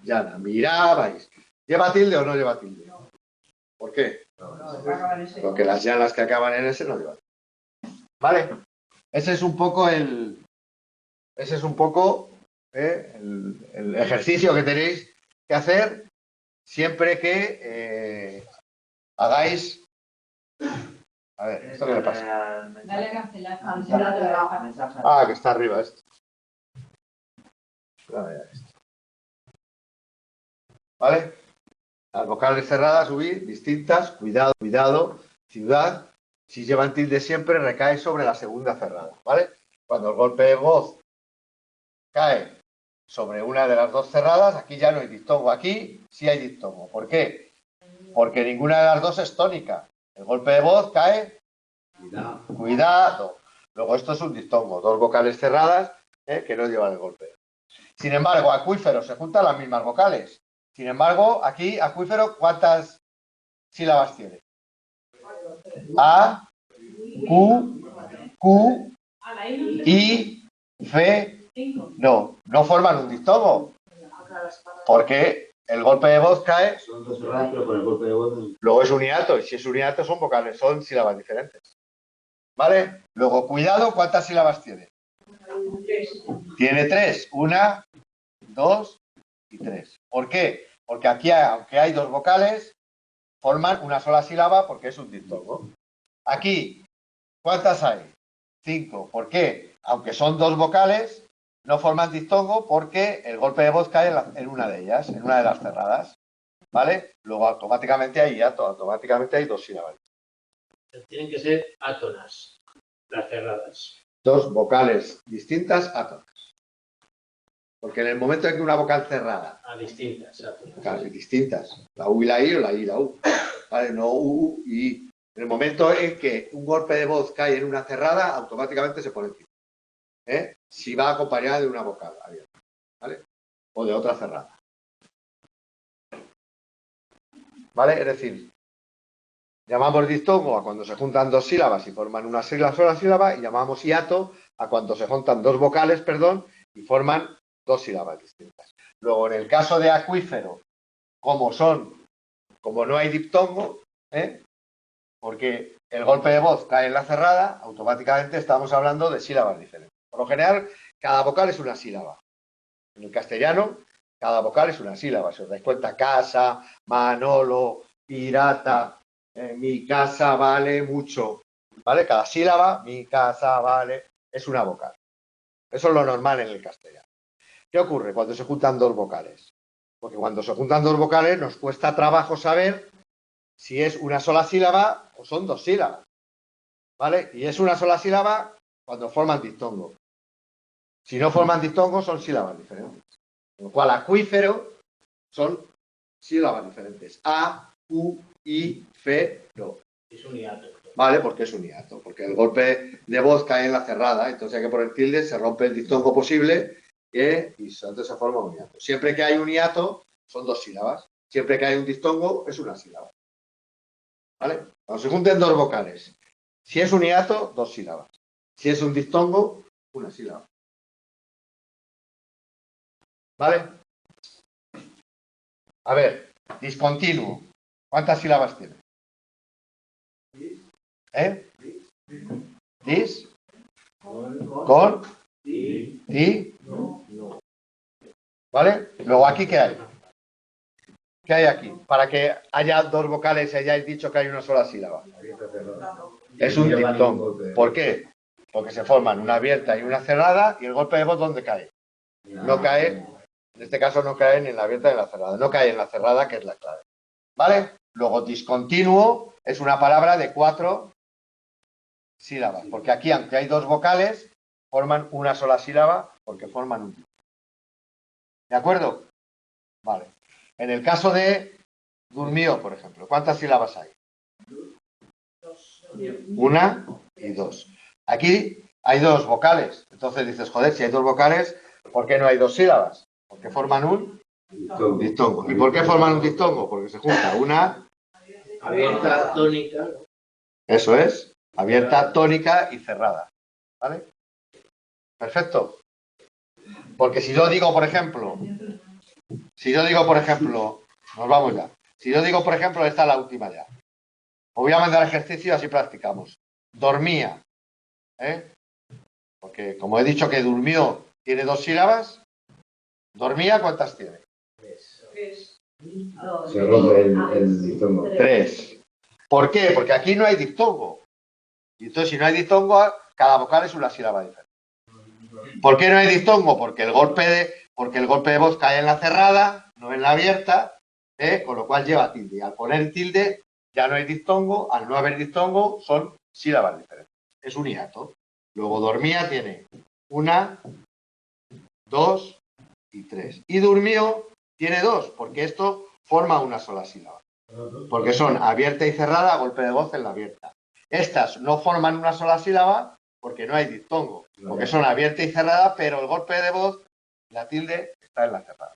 llana. Mira, vais. ¿Lleva tilde o no lleva tilde? ¿Por qué? Porque las llanas que acaban en ese no llevan. ¿Vale? Ese es un poco el ejercicio que tenéis que hacer siempre que hagáis... A ver, ¿esto qué le pasa? Dale a cancelar. Ah, que está arriba esto. A ver, esto. ¿Vale? Las vocales cerradas, subir, distintas, cuidado, cuidado, ciudad. Si llevan tilde siempre, recae sobre la segunda cerrada, ¿vale? Cuando el golpe de voz cae sobre una de las dos cerradas, aquí ya no hay diptongo. Aquí sí hay diptongo. ¿Por qué? Porque ninguna de las dos es tónica. El golpe de voz cae, cuidado. Luego esto es un diptongo, dos vocales cerradas que no llevan el golpe. Sin embargo, acuífero, se juntan las mismas vocales. Sin embargo, aquí, acuífero, ¿cuántas sílabas tiene? A, Q, I, F. No forman un diptongo. Porque el golpe de voz cae. Son dos cerradas, pero con el golpe de voz. Luego es un hiato. Y si es un hiato, son vocales, son sílabas diferentes. ¿Vale? Luego, cuidado, ¿cuántas sílabas tiene? Tiene 3. 1, 2 y 3. ¿Por qué? Porque aquí, aunque hay dos vocales, forman una sola sílaba porque es un diptongo. Aquí, ¿cuántas hay? 5. ¿Por qué? Aunque son dos vocales, no forman diptongo porque el golpe de voz cae en una de ellas, en una de las cerradas. ¿Vale? Luego automáticamente hay hiato, automáticamente hay dos sílabas. Tienen que ser átonas, las cerradas. Dos vocales distintas, átonas. Porque en el momento en que una vocal cerrada, Distintas, átonas. claro, distintas, la U y la I o la I y la U, ¿vale? No U y I. En el momento en que un golpe de voz cae en una cerrada, automáticamente se pone encima. Si va acompañada de una vocal abierta, ¿vale? O de otra cerrada. ¿Vale? Es decir, llamamos diptongo a cuando se juntan dos sílabas y forman una sola sílaba, y llamamos hiato a cuando se juntan dos vocales, y forman dos sílabas distintas. Luego, en el caso de acuífero, como no hay diptongo, porque el golpe de voz cae en la cerrada, automáticamente estamos hablando de sílabas diferentes. Por lo general, cada vocal es una sílaba. En el castellano, cada vocal es una sílaba. Si os dais cuenta, casa, Manolo, pirata, mi casa vale mucho. ¿Vale? Cada sílaba, mi casa vale, es una vocal. Eso es lo normal en el castellano. ¿Qué ocurre cuando se juntan dos vocales? Porque cuando se juntan dos vocales nos cuesta trabajo saber si es una sola sílaba o son dos sílabas. ¿Vale? Y es una sola sílaba cuando forman diptongo. Si no forman diptongo, son sílabas diferentes. Con lo cual, acuífero son sílabas diferentes. A, U, I, F, no. Es un hiato. Vale, porque es un hiato. Porque el golpe de voz cae en la cerrada, entonces hay que poner tilde, se rompe el diptongo posible y entonces se forma un hiato. Siempre que hay un hiato, son dos sílabas. Siempre que hay un diptongo, es una sílaba. ¿Vale? Cuando se junten dos vocales, si es un hiato, dos sílabas. Si es un diptongo, una sílaba. ¿Vale? A ver, discontinuo. ¿Cuántas sílabas tiene? Dis. Con. Ti. ¿Vale? Luego, ¿aquí qué hay? ¿Qué hay aquí? Para que haya dos vocales y hayáis dicho que hay una sola sílaba. Es un diptongo. ¿Por qué? Porque se forman una abierta y una cerrada, y el golpe de voz, ¿dónde cae? No cae, en este caso no cae ni en la abierta ni en la cerrada. No cae en la cerrada, que es la clave. ¿Vale? Luego, discontinuo es una palabra de 4 sílabas. Porque aquí, aunque hay dos vocales, forman una sola sílaba porque forman un diptongo. ¿De acuerdo? Vale. En el caso de durmió, por ejemplo, ¿cuántas sílabas hay? 1 y 2. Aquí hay dos vocales. Entonces dices, joder, si hay dos vocales, ¿por qué no hay dos sílabas? Porque forman un diptongo. ¿Y por qué forman un diptongo? Porque se junta una Abierta, tónica. Eso es, abierta, tónica y cerrada. ¿Vale? Perfecto. Porque si yo digo, por ejemplo, nos vamos ya. Si yo digo, por ejemplo, esta es la última ya. Os voy a mandar ejercicio, así practicamos. Dormía. Porque como he dicho que durmió tiene dos sílabas, dormía, ¿cuántas tiene? Se rompe el diptongo. 3. ¿Por qué? Porque aquí no hay diptongo. Y entonces, si no hay diptongo, cada vocal es una sílaba diferente. ¿Por qué no hay diptongo? Porque el golpe de voz cae en la cerrada, no en la abierta, con lo cual lleva tilde. Y al poner tilde, ya no hay diptongo. Al no haber diptongo, son sílabas diferentes. Es un hiato. Luego, dormía tiene 1, 2 y 3. Y durmió tiene 2, porque esto forma una sola sílaba. Porque son abierta y cerrada, golpe de voz en la abierta. Estas no forman una sola sílaba porque no hay diptongo. Porque son abierta y cerrada, pero el golpe de voz, la tilde, está en la cerrada.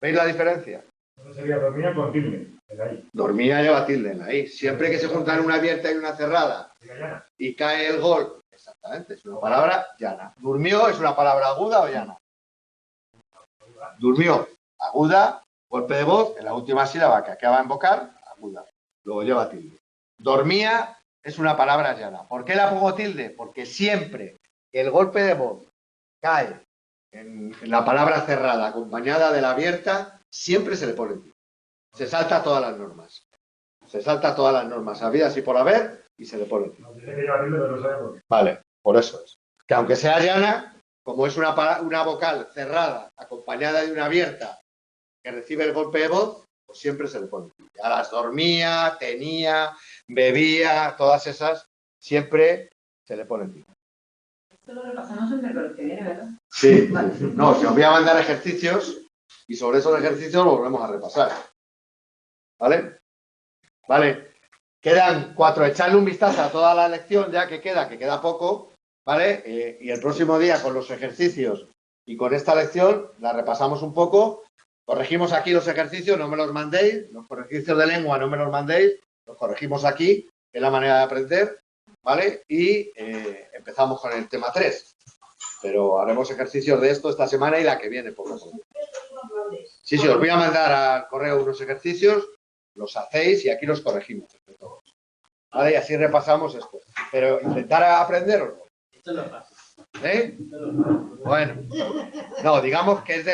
¿Veis la diferencia? Entonces sería dormía con tilde, en la I. Dormía lleva tilde en la I. Siempre que se juntan una abierta y una cerrada y cae el gol, exactamente, es una palabra llana. ¿Durmió es una palabra aguda o llana? Durmió, aguda, golpe de voz, en la última sílaba que acaba en vocal, aguda. Luego lleva tilde. Dormía es una palabra llana. ¿Por qué la pongo tilde? Porque siempre que el golpe de voz cae en la palabra cerrada acompañada de la abierta, siempre se le pone tilde. Se salta todas las normas. Se salta todas las normas habidas y por haber y se le pone tilde. Nos dice que lleva tilde, pero no sabemos. Vale, por eso es. Que aunque sea llana, como es una vocal cerrada acompañada de una abierta que recibe el golpe de voz, pues siempre se le pone tilde. A las dormía, tenía, bebía, todas esas, siempre se le pone tilde. Esto lo repasamos el miércoles que viene, ¿verdad? Sí, no, si os voy a mandar ejercicios y sobre esos ejercicios lo volvemos a repasar. ¿Vale? Vale. Quedan 4. Echarle un vistazo a toda la lección ya que queda poco, ¿vale? Y el próximo día con los ejercicios y con esta lección la repasamos un poco. Corregimos aquí los ejercicios, no me los mandéis. Los ejercicios de lengua no me los mandéis. Los corregimos aquí, que es la manera de aprender, ¿vale? Y empezamos con el tema 3. Pero haremos ejercicios de esto esta semana y la que viene, poco a poco. Sí, os voy a mandar al correo unos ejercicios, los hacéis y aquí los corregimos. ¿Vale? Y así repasamos esto. Pero intentar aprenderlo. Esto no es fácil. ¿Eh? Esto no es fácil. Bueno. No, digamos que es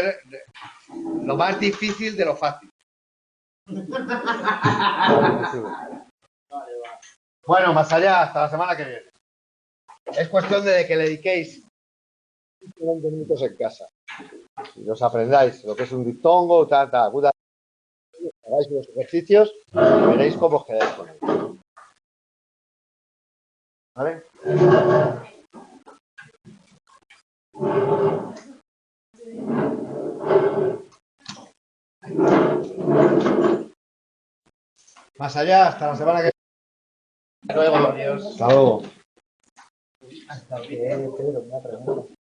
lo más difícil de lo fácil. Bueno, más allá, hasta la semana que viene. Es cuestión de que le dediquéis 20 minutos en casa. Y os aprendáis lo que es un diptongo, aguda. Hagáis los ejercicios y veréis cómo os quedáis con ellos. ¿Vale? Más allá, hasta la semana que viene. Hasta luego, adiós. Hasta luego. Hasta luego. Pedro, una pregunta.